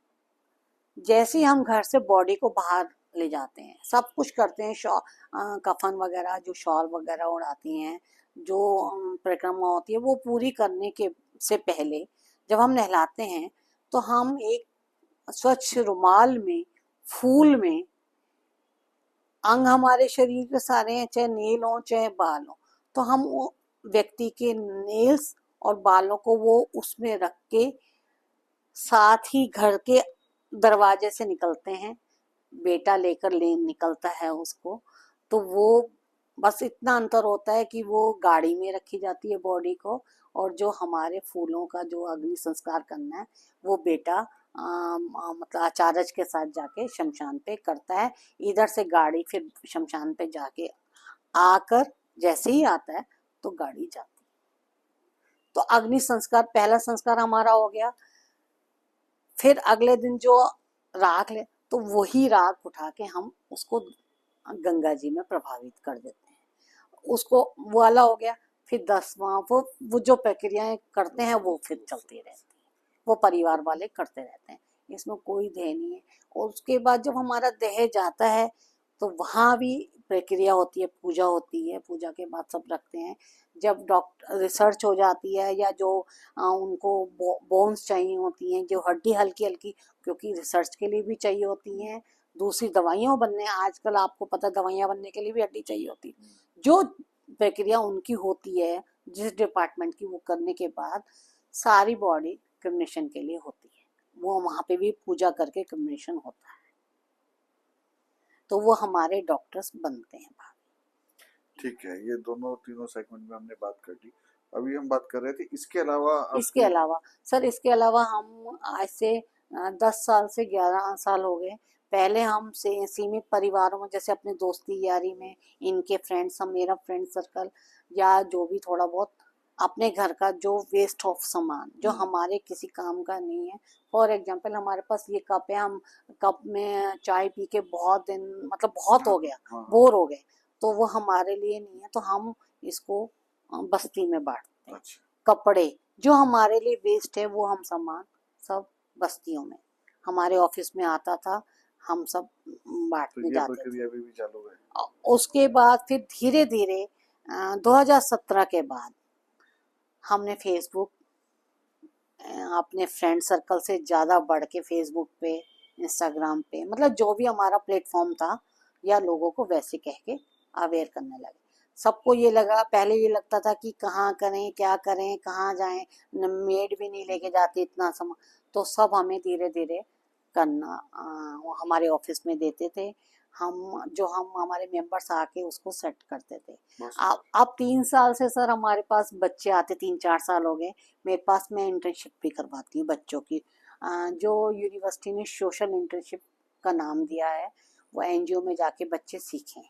जैसे ही हम घर से बॉडी को बाहर ले जाते हैं, सब कुछ करते हैं, कफन वगैरह जो शॉल वगैरह उड़ाती हैं, जो परिक्रमा होती है वो पूरी करने के से पहले जब हम नहलाते हैं तो हम एक स्वच्छ रुमाल में, फूल में, अंग हमारे शरीर के सारे हैं, चाहे नेल हो चाहे बाल हो, तो हम वो व्यक्ति के नेल्स और बालों को वो उसमें रख के साथ ही घर के दरवाजे से निकलते हैं, बेटा लेकर ले निकलता है उसको, तो वो बस इतना अंतर होता है कि वो गाड़ी में रखी जाती है बॉडी को, और जो हमारे फूलों का जो अग्नि संस्कार करना है वो बेटा मतलब आचार्य के साथ जाके शमशान पे करता है। इधर से गाड़ी फिर शमशान पे जाके आकर जैसे ही आता है तो गाड़ी जाती है। तो अग्नि संस्कार पहला संस्कार हमारा हो गया। फिर अगले दिन जो राख ले तो वही राख उठा के हम उसको गंगा जी में प्रभावित कर देते हैं, उसको वो वाला हो गया। फिर 10वां वो जो प्रक्रियाएं करते हैं वो फिर चलती रहती है, वो परिवार वाले करते रहते हैं, इसमें कोई देह नहीं है। और उसके बाद जब हमारा देह जाता है तो वहाँ भी प्रक्रिया होती है, पूजा होती है, पूजा के बाद सब रखते हैं। जब डॉक्टर रिसर्च हो जाती है या जो उनको बोन्स चाहिए होती हैं, जो हड्डी हल्की हल्की, क्योंकि रिसर्च के लिए भी चाहिए होती हैं, दूसरी दवाइयाँ बनने आजकल आपको पता दवाइयाँ बनने के लिए भी हड्डी चाहिए होती है। जो प्रक्रिया उनकी होती है जिस डिपार्टमेंट की, वो करने के बाद सारी बॉडी क्रिमिनेशन के लिए होती है, वो वहाँ पे भी पूजा करके क्रिमिनेशन होता है, तो वो हमारे डॉक्टर्स बनते हैं। ठीक है, ये दोनों तीनों सेगमेंट में हमने बात कर ली। अभी हम बात कर रहे थे इसके अलावा इसके आपके। अलावा सर, इसके अलावा हम आज से 10 साल से 11 साल हो गए, पहले हम से सीमित परिवारों में, जैसे अपने दोस्ती यारी में इनके फ्रेंड्स, हम मेरा फ्रेंड सर्कल या जो भी थोड़ा बहुत अपने घर का जो वेस्ट ऑफ सामान जो हमारे किसी काम का नहीं है, फॉर एग्जांपल हमारे पास ये कप है, हम कप में चाय पी के बहुत दिन मतलब बहुत हो गया, हाँ, बोर हो गए, तो वो हमारे लिए नहीं है, तो हम इसको बस्ती में बांटते हैं। अच्छा। कपड़े जो हमारे लिए वेस्ट है वो हम सामान सब बस्तियों में, हमारे ऑफिस में आता था, हम सब तो बांटने ये जाते थे। प्रक्रिया अभी भी चालू है। उसके बाद फिर धीरे धीरे 2017 के बाद हमने फेसबुक अपने फ्रेंड सर्कल से ज़्यादा बढ़ के फेसबुक पे, इंस्टाग्राम पे, मतलब जो भी हमारा प्लेटफॉर्म था, या लोगों को वैसे कह के अवेयर करने लगे। सबको ये लगा, पहले ये लगता था कि कहाँ करें, क्या करें, कहाँ जाएं, मेड भी नहीं लेके जाती इतना समय, तो सब हमें धीरे धीरे करना वो हमारे ऑफिस में देते थे, हम हमारे मेंबर्स आके उसको सेट करते थे। अब 3 साल से सर हमारे पास बच्चे आते, 3-4 साल हो गए मेरे पास, मैं इंटर्नशिप भी करवाती हूँ बच्चों की, जो यूनिवर्सिटी ने सोशल इंटर्नशिप का नाम दिया है, वो एनजीओ में जाके बच्चे सीखें।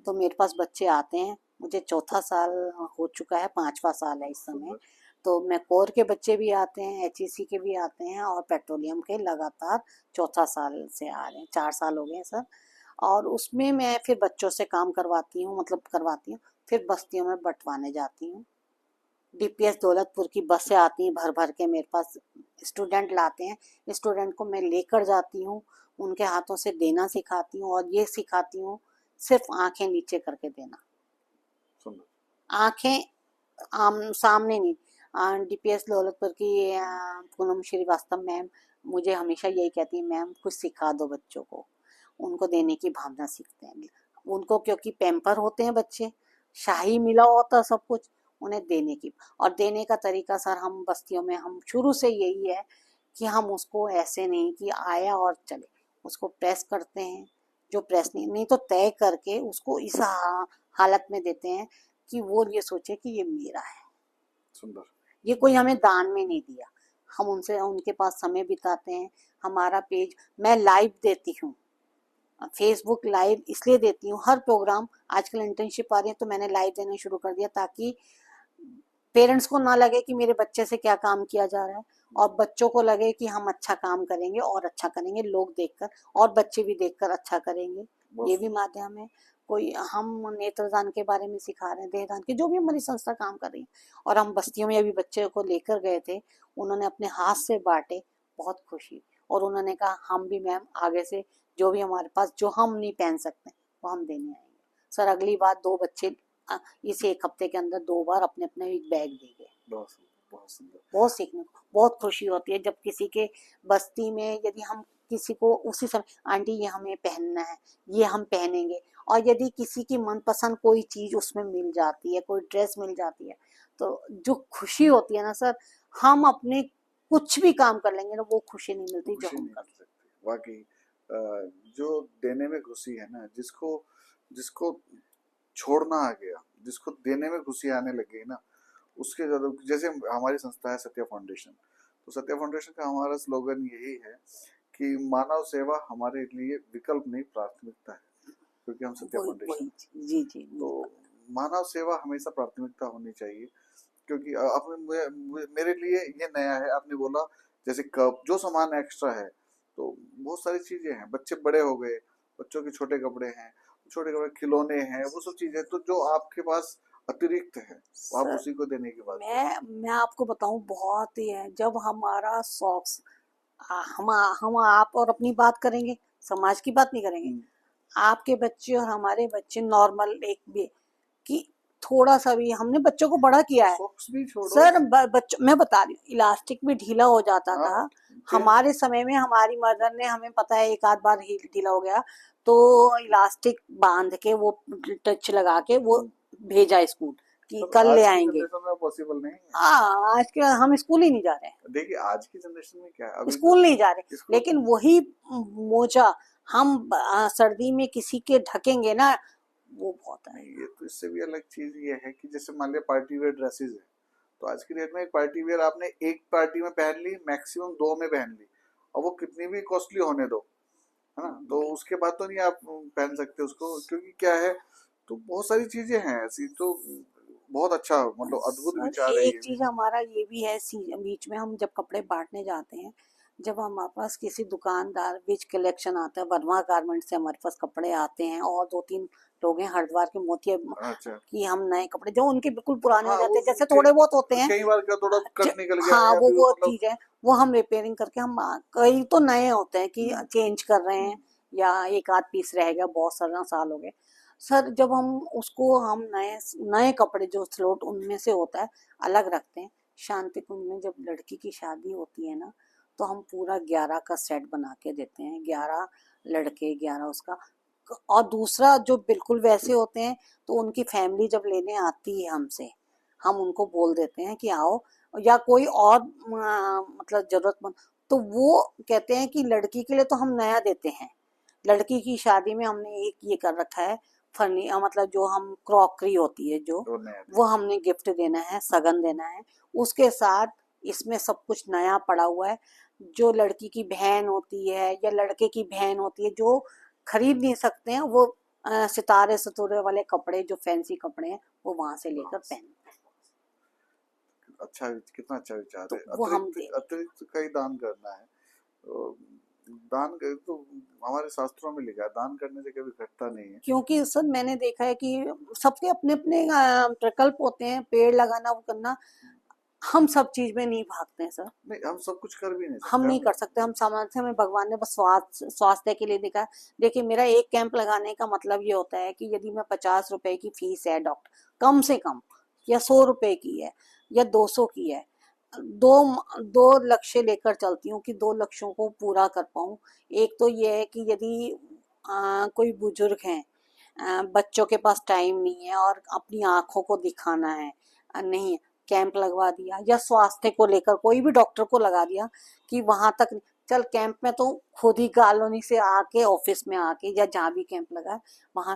तो मेरे पास बच्चे आते हैं, मुझे चौथा साल हो चुका है, 5वां साल है इस समय, तो मैं कोर के बच्चे भी आते हैं, एचईसी के भी आते हैं, और पेट्रोलियम के लगातार चौथा साल से आ रहे हैं, 4 साल हो गए हैं सर। और उसमें मैं फिर बच्चों से काम करवाती हूँ, मतलब करवाती हूँ, फिर बस्तियों में बंटवाने जाती हूँ। डीपीएस दौलतपुर की बसें आती हैं भर भर के मेरे पास, स्टूडेंट लाते हैं, स्टूडेंट को मैं लेकर जाती हूँ, उनके हाथों से देना सिखाती हूँ, और ये सिखाती हूँ सिर्फ आंखें नीचे करके देना, आंखें आम सामने नहीं। डीपीएस दौलतपुर की पूनम श्रीवास्तव मैम मुझे हमेशा यही कहती है, मैम कुछ सिखा दो बच्चों को, उनको देने की भावना सीखते हैं उनको, क्योंकि पैम्पर होते हैं बच्चे, शाही मिला होता सब कुछ, उन्हें देने की, और देने का तरीका सर हम बस्तियों में हम शुरू से यही है कि हम उसको ऐसे नहीं कि आया और चले, उसको प्रेस करते हैं, जो प्रेस नहीं तो तय करके उसको इस हालत में देते हैं कि वो ये सोचे कि ये मेरा है, सुंदर। ये कोई हमें दान में नहीं दिया। हम उनसे उनके पास समय बिताते हैं। हमारा पेज मैं लाइव देती हूँ, फेसबुक लाइव इसलिए देती हूँ, हर प्रोग्राम, आजकल इंटर्नशिप आ रही है तो मैंने लाइव देना शुरू कर दिया, ताकि पेरेंट्स को ना लगे कि मेरे बच्चे से क्या काम किया जा रहा है, और बच्चों को लगे कि हम अच्छा काम करेंगे और अच्छा करेंगे, लोग देखकर और बच्चे भी देखकर अच्छा करेंगे, ये भी माध्यम है। कोई हम नेत्रदान के बारे में सिखा रहे हैं, देहदान के, जो भी हमारी संस्था काम कर रही है, और हम बस्तियों में अभी बच्चे को लेकर गए थे, उन्होंने अपने हाथ से बांटे, बहुत खुशी, और उन्होंने कहा हम भी मैम आगे से जो भी हमारे पास जो हम नहीं पहन सकते वो हम देने आएंगे। सर अगली बार 2 बच्चे इस एक हफ्ते के अंदर 2 बार अपने अपने एक बैग दे गए। बहुत सुंदर, बहुत सुंदर। बहुत सीखने को बहुत खुशी होती है जब किसी के बस्ती में, यदि हम किसी को उसी समय आंटी ये हमें पहनना है, ये हम पहनेंगे, और यदि किसी की मनपसंद कोई चीज उसमें मिल जाती है, कोई ड्रेस मिल जाती है, तो जो खुशी होती है ना सर, हम अपने कुछ भी काम कर लेंगे ना, वो खुशी नहीं मिलती जो खुशी हम नहीं कर। मिल सकती वाकई। जो देने में खुशी है ना, जिसको जिसको छोड़ना आ गया, जिसको देने में खुशी आने लग गई ना, उसके ज़्यादा, जैसे हमारी संस्था है सत्या फाउंडेशन, तो सत्या फाउंडेशन का हमारा स्लोगन यही है कि मानव सेवा हमारे लिए विकल्प नहीं प्राथमिकता है, क्योंकि हम सत्या वही फाउंडेशन वही है। जी जी तो मुझे पता मानव सेवा हमेशा प्राथमिकता होनी चाहिए, क्योंकि आपने मेरे लिए ये नया है, आपने बोला जैसे कप, जो सामान एक्स्ट्रा है, तो बहुत सारी चीजें हैं, बच्चे बड़े हो गए, बच्चों के छोटे कपड़े हैं, छोटे कपड़े, खिलौने हैं, वो सब चीजें, तो जो आपके पास अतिरिक्त है वो आप सर। उसी को देने की बात कर रहे मैं आपको बताऊं बहुत ही है, जब हमारा सॉक्स हम आप और अपनी बात करेंगे, समाज की बात नहीं करेंगे। हैं। आपके बच्चे और हमारे बच्चे नॉर्मल एक भी कि थोड़ा सा भी हमने बच्चों को बड़ा किया है। सॉक्स भी छोड़ो। सर बच्चों मैं बता रही हूँ, इलास्टिक भी ढीला हो जाता हाँ, था। फिर हमारे समय में हमारी मदर ने, हमें पता है, एक आध बार ढीला हो गया तो इलास्टिक बांध के वो टच लगा के वो भेजा स्कूल कि सर कल ले आज की आएंगे। जनरेशन में पॉसिबल नहीं है। हाँ, आज के हम स्कूल ही नहीं जा रहे, देखिए आज की जनरेशन में क्या है, अभी तो स्कूल नहीं जा रहे, स्कूल, लेकिन वही मोजा हम सर्दी में किसी के ढकेंगे ना, वो बहुत है। नहीं, ये तो इससे भी अलग चीज ये है कि जैसे मान लिया पार्टी वेयर ड्रेसेस है, तो आज की डेट में एक पार्टी वेयर आपने एक पार्टी में पहन ली, मैक्सिमम दो में पहन ली, और वो कितनी भी कॉस्टली होने दो, है ना, तो उसके बाद तो नहीं आप पहन सकते उसको, क्योंकि क्या है, तो बहुत सारी चीजें हैं ऐसी, तो बहुत अच्छा, मतलब अद्भुत सर विचार है एक ये भी। चीज हमारा ये भी है, बीच में हम जब कपड़े बांटने जाते हैं, जब हमारे पास किसी दुकानदार बीच कलेक्शन आता है, वर्मा गारमेंट से हमारे पास कपड़े आते हैं, और दो तीन लोग हैं हरिद्वार के मोती अच्छा, कि हम नए कपड़े जो उनके बिल्कुल पुराने हो हाँ जाते वो हैं, जैसे थोड़े बहुत होते हैं, कई बार क्या थोड़ा कट निकल गया है हाँ या फिर वो मतलब, चीज है, वो हम रिपेयरिंग करके हम कई तो नए होते हैं कि हम्म, चेंज कर रहे हैं, हम्म, या एक आध पीस रह गया, बहुत सारा साल हो गए। सर जब हम उसको हम नए नए कपड़े जो स्लोट उनमें से होता है अलग रखते हैं। शांति कुंज में जब लड़की की शादी होती है ना, तो हम पूरा 11 का सेट बना के देते हैं, 11 लड़के 11 उसका। और दूसरा जो बिल्कुल वैसे होते हैं, तो उनकी फैमिली जब लेने आती है हमसे, हम उनको बोल देते हैं कि आओ, या कोई और मतलब जरूरतमंद, तो वो कहते हैं कि लड़की के लिए तो हम नया देते हैं, लड़की की शादी में हमने एक ये कर रखा है, मतलब जो हम क्रॉकरी होती है जो, तो नया वो देते हैं। हमने गिफ्ट देना है, सगन देना है, उसके साथ इसमें सब कुछ नया पड़ा हुआ है। जो लड़की की बहन होती है या लड़के की बहन होती है जो खरीद नहीं सकते हैं, वो सितारे सतूरे वाले कपड़े जो फैंसी कपड़े हैं वो वहां से लेकर बस, पहन, अच्छा, कितना अच्छा विचार है, तो वो हम अतिरिक्त दे रहे हैं। अतिरिक्त का ही दान करना है, तो दान कर तो हमारे शास्त्रों में लिखा है, दान करने से कभी घटता नहीं है। क्योंकि सर मैंने देखा है कि सबके अपने अपने प्रकल्प होते हैं, पेड़ लगाना वो करना, हम सब चीज में नहीं भागते हैं सर, नहीं, हम सब कुछ कर भी नहीं हम सकते, नहीं हम कर सकते, हम सामर्थ्य में भगवान ने बस स्वास्थ्य के लिए देखा है। देखिए मेरा एक कैंप लगाने का मतलब ये होता है कि यदि मैं 50 रुपए की फीस है डॉक्टर, कम से कम, या 100 रुपए की है, या 200 की है, दो दो लक्ष्य लेकर चलती हूँ कि दो लक्ष्यों को पूरा कर पाऊँ। एक तो ये है कि यदि कोई बुजुर्ग हैं, बच्चों के पास टाइम नहीं है और अपनी आंखों को दिखाना है, नहीं है, कैंप लगवा दिया, या स्वास्थ्य को लेकर कोई भी डॉक्टर को लगा दिया कि वहां तक चल, कैंप में तो खुद ही कॉलोनी से आके ऑफिस में आके या जहाँ भी कैंप लगा है वहां,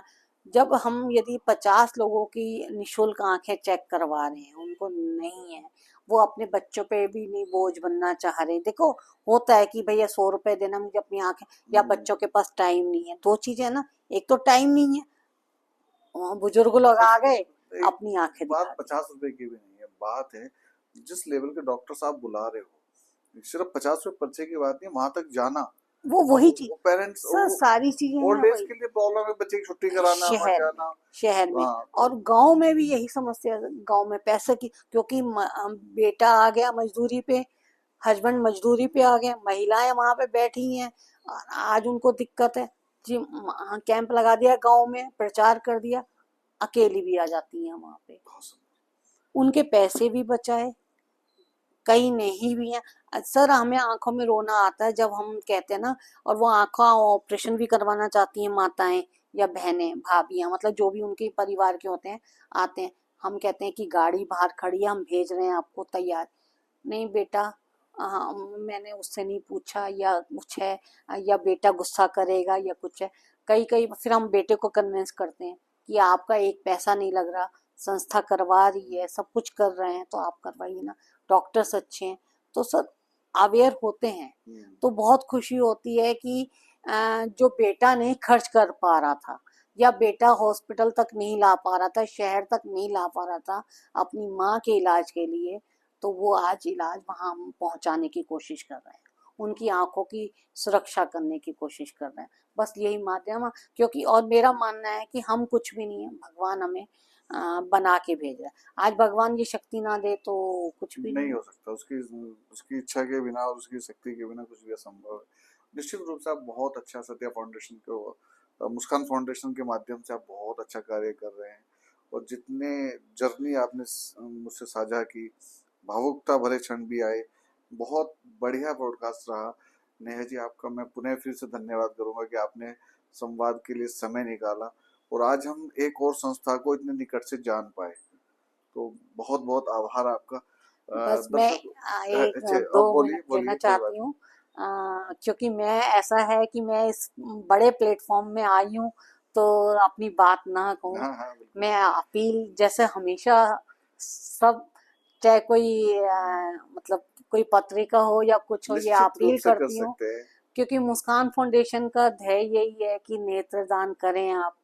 जब हम यदि 50 लोगों की निशुल्क आंखें चेक करवा रहे हैं, उनको नहीं है, वो अपने बच्चों पे भी नहीं बोझ बनना चाह रहे, देखो होता है कि भैया 100 रुपए देना मुझे अपनी आंखें, या बच्चों के पास टाइम नहीं है, दो चीजें है ना, एक तो टाइम नहीं है, बुजुर्ग लोग आ गए एक अपनी आंखें बात दिखा दी। 50 रुपए की भी नहीं है, बात है जिस लेवल के डॉक्टर साहब बुला रहे हो, सिर्फ 50 रुपए पर्चे की बात नहीं, वहां तक जाना। वो अब वही चीज, वो पेरेंट्स, सर सारी चीजें हैं ओल्ड एज वही, के लिए प्रॉब्लम है, बच्चे की छुट्टी कराना, वहां शहर में, जाना। शहर में हाँ तो और गांव में भी यही समस्या है, गांव में पैसे की, क्योंकि बेटा आ गया मजदूरी पे, हस्बैंड मजदूरी पे आ गए, महिलाएं वहां पे बैठी हैं, और आज उनको दिक्कत है जी, कैंप लगा दिया गांव में, प्रचार कर दिया, अकेली भी आ जाती हैं वहां पे, बहुत सुंदर। उनके पैसे भी बचाए, कई नहीं भी हैं। सर हमें आंखों में रोना आता है जब हम कहते हैं ना, और वो आंखों ऑपरेशन भी करवाना चाहती हैं माताएं या बहनें भाभियां, मतलब जो भी उनके परिवार के होते हैं, आते हैं, हम कहते हैं कि गाड़ी बाहर खड़ी है, हम भेज रहे हैं आपको तैयार, नहीं बेटा, मैंने उससे नहीं पूछा, या कुछ है, या बेटा गुस्सा करेगा या कुछ है, कई कई फिर हम बेटे को कन्विंस करते हैं कि आपका एक पैसा नहीं लग रहा, संस्था करवा रही है, सब कुछ कर रहे हैं तो आप करवाइए ना, डॉक्टर्स अच्छे हैं, तो सब अवेयर होते हैं। तो बहुत खुशी होती है कि जो बेटा नहीं खर्च कर पा रहा था या बेटा हॉस्पिटल तक नहीं ला पा रहा था, शहर तक नहीं ला पा रहा था अपनी माँ के इलाज के लिए, तो वो आज इलाज वहां हम पहुंचाने की कोशिश कर रहे हैं, उनकी आंखों की सुरक्षा करने की कोशिश कर रहे हैं। बस यही माध्यम है, क्योंकि और मेरा मानना है कि हम कुछ भी नहीं है, भगवान हमें बना के भेज रहा है। आज भगवान की शक्ति ना दे तो कुछ भी नहीं नहीं। हो सकता, उसकी उसकी इच्छा के बिना और उसकी शक्ति के बिना कुछ भी असंभव है। निश्चित रूप से आप बहुत अच्छा सत्या फाउंडेशन को मुस्कान फाउंडेशन के माध्यम से आप बहुत अच्छा कार्य कर रहे हैं, और जितने जर्नी आपने मुझसे साझा की, भावुकता भरे क्षण भी आए, बहुत बढ़िया पॉडकास्ट रहा। नेहा जी, आपका मैं पुनः फिर से धन्यवाद करूंगा कि आपने संवाद के लिए समय निकाला, और आज हम एक और संस्था को इतने निकट से जान पाए, तो बहुत बहुत आभार आपका। बस मैं दर्शक, एक अच्छा, दो अब बोलिए मिनट लेना बोलिए, कोई बात चाहती हूँ, क्योंकि मैं ऐसा है कि मैं इस बड़े प्लेटफॉर्म में आई हूँ तो अपनी बात ना नहीं। कहूँ। हाँ हाँ, बिल्कुल। मैं अपील जैसे हमेशा सब, चाहे कोई मतलब कोई पत्रिका हो या कुछ हो, ये निश्चित रूप अपील से कर करती हूँ, सकते हैं। क्योंकि मुस्कान फाउंडेशन का ध्येय यही है कि नेत्रदान करें आप।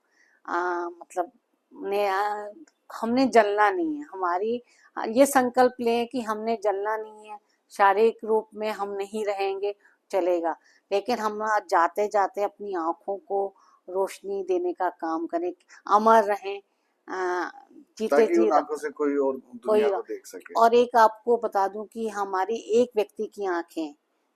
मतलब ने हमने जलना नहीं है, हमारी ये संकल्प लें कि हमने जलना नहीं है, शारीरिक रूप में हम नहीं रहेंगे, चलेगा, लेकिन हम जाते जाते अपनी आंखों को रोशनी देने का काम करें, अमर रहें, जीते ताकि जी उन आंखों रक्त से कोई और दुनिया कोई। को देख सके। और एक आपको बता दूं कि हमारी एक व्यक्ति की आंखें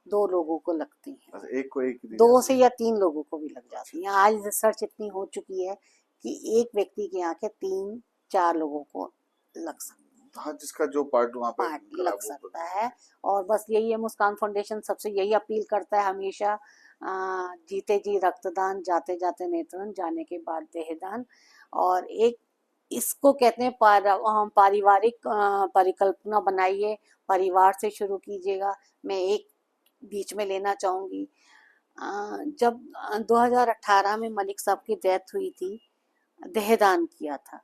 दो लोगों को लगती हैं, बस एक को एक ही दी दो जाती से है। या तीन लोगों को भी लग अच्छा। जाती हैं। आज रिसर्च इतनी हो चुकी है कि एक व्यक्ति की आंखें तीन चार लोगों को लग सकती, हाँ, जिसका जो पार्ट वहाँ पे पार्ट लग खराब हो सकता है। और बस यही है, मुस्कान फाउंडेशन सबसे यही अपील करता है हमेशा, जीते जी रक्तदान, जाते जाते नेत्रदान, जाने के बाद देहदान। और एक इसको कहते हैं पारिवारिक परिकल्पना बनाइए, परिवार से शुरू कीजिएगा। मैं एक बीच में लेना चाहूंगी, जब 2018 में मलिक साहब की डेथ हुई थी, देहदान किया था,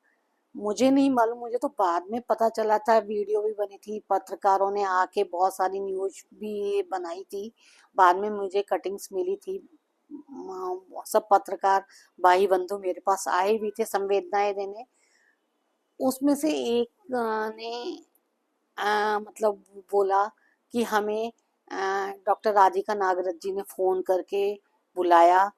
मुझे नहीं मालूम, मुझे तो बाद में पता चला था, वीडियो भी बनी थी, पत्रकारों ने आके बहुत सारी न्यूज भी बनाई थी, बाद में मुझे कटिंग्स मिली थी। सब पत्रकार भाई बंधु मेरे पास आए भी थे संवेदनाएं देने, उसमें से एक ने मतलब बोला कि हमें डॉक्टर राधिका नागरथ जी ने फोन करके बुलाया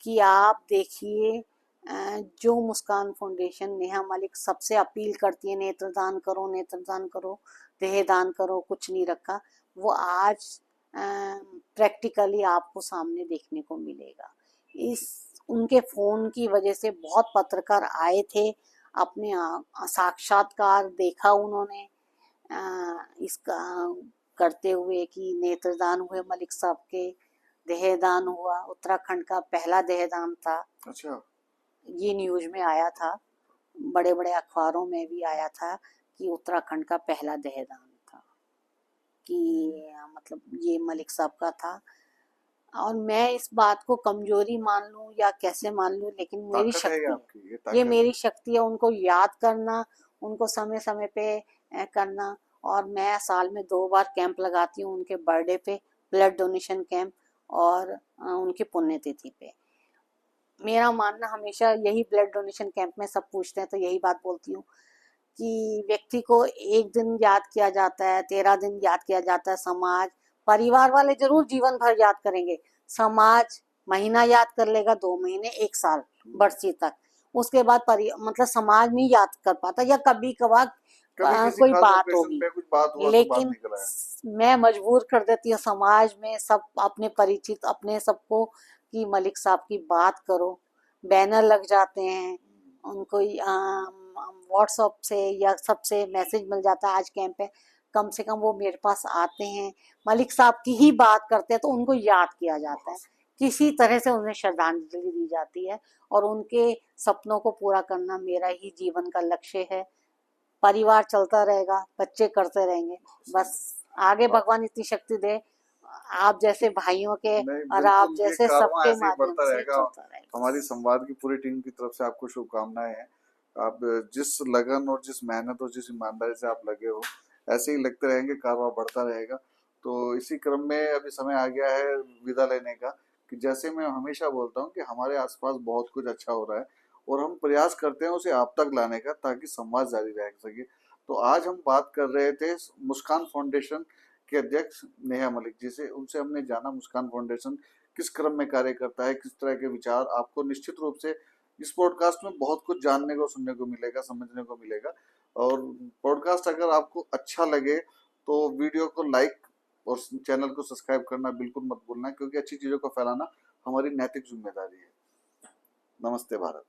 कि आप देखिए, जो मुस्कान फाउंडेशन नेहा मलिक सबसे अपील करती है, नेत्रदान करो, नेत्रदान करो, देहदान करो, कुछ नहीं रखा, वो आज प्रैक्टिकली आपको सामने देखने को मिलेगा। इस उनके फोन की वजह से बहुत पत्रकार आए थे, अपने साक्षात्कार देखा उन्होंने इसका करते हुए कि नेत्रदान हुए मलिक साहब के, देहदान हुआ, उत्तराखंड का पहला देहदान था। अच्छा। ये न्यूज में आया था, बड़े बड़े अखबारों में भी आया था कि उत्तराखंड का पहला देहदान था, कि मतलब ये मलिक साहब का था। और मैं इस बात को कमजोरी मान लूं या कैसे मान लूं, लेकिन मेरी ताकत है ये शक्ति आपकी, ये है, ये ताकत है। मेरी शक्ति है, उनको याद करना, उनको समय समय पे करना। और मैं साल में 2 बार कैंप लगाती हूँ, उनके बर्थडे पे ब्लड डोनेशन कैंप, और उनकी पुण्यतिथि पे। मेरा मानना हमेशा यही, ब्लड डोनेशन कैंप में सब पूछते हैं तो यही बात बोलती हूँ कि व्यक्ति को एक दिन याद किया जाता है, 13 दिन याद किया जाता है, समाज परिवार वाले जरूर जीवन भर याद करेंगे, समाज महीना याद कर लेगा, 2 महीने, 1 साल, बरसी तक, उसके बाद मतलब समाज नहीं याद कर पाता, या कभी कभार कभी किसी कोई खास बात ओकेजन होगी, पे कुछ बात हुआ तो बात लेकिन निकल आया। मैं मजबूर कर देती हूँ समाज में सब अपने परिचित अपने सबको कि मलिक साहब की बात करो, बैनर लग जाते हैं, उनको व्हाट्सएप से या सबसे मैसेज मिल जाता है आज कैंप है, कम से कम वो मेरे पास आते हैं, मलिक साहब की ही बात करते हैं तो उनको याद किया जाता है, किसी तरह से उन्हें श्रद्धांजलि दी जाती है। और उनके सपनों को पूरा करना मेरा ही जीवन का लक्ष्य है। परिवार चलता रहेगा, बच्चे करते रहेंगे, बस आगे भगवान इतनी शक्ति दे, आप जैसे भाइयों के नहीं, और आप बिल्कुल, ये जैसे कारवां सबके ऐसे ही माध्यम बढ़ता से रहेगा। चलता रहेगा। हमारी संवाद की पूरी टीम की तरफ से आपको शुभकामनाएं हैं। आप जिस लगन और जिस मेहनत और जिस ईमानदारी से आप लगे हो, ऐसे ही लगते रहेंगे, कारवां बढ़ता रहेगा। तो इसी क्रम में अभी समय आ गया है विदा लेने का, कि जैसे मैं हमेशा बोलता हूँ कि हमारे आसपास बहुत कुछ अच्छा हो रहा है और हम प्रयास करते हैं उसे आप तक लाने का, ताकि संवाद जारी रह सके। तो आज हम बात कर रहे थे मुस्कान फाउंडेशन के अध्यक्ष नेहा मलिक जी से। उनसे हमने जाना मुस्कान फाउंडेशन किस क्रम में कार्य करता है, किस तरह के विचार। आपको निश्चित रूप से इस पॉडकास्ट में बहुत कुछ जानने को, सुनने को मिलेगा, समझने को मिलेगा। और पॉडकास्ट अगर आपको अच्छा लगे तो वीडियो को लाइक और चैनल को सब्सक्राइब करना बिल्कुल मत भूलना, क्योंकि अच्छी चीजों को फैलाना हमारी नैतिक जिम्मेदारी है। नमस्ते भारत।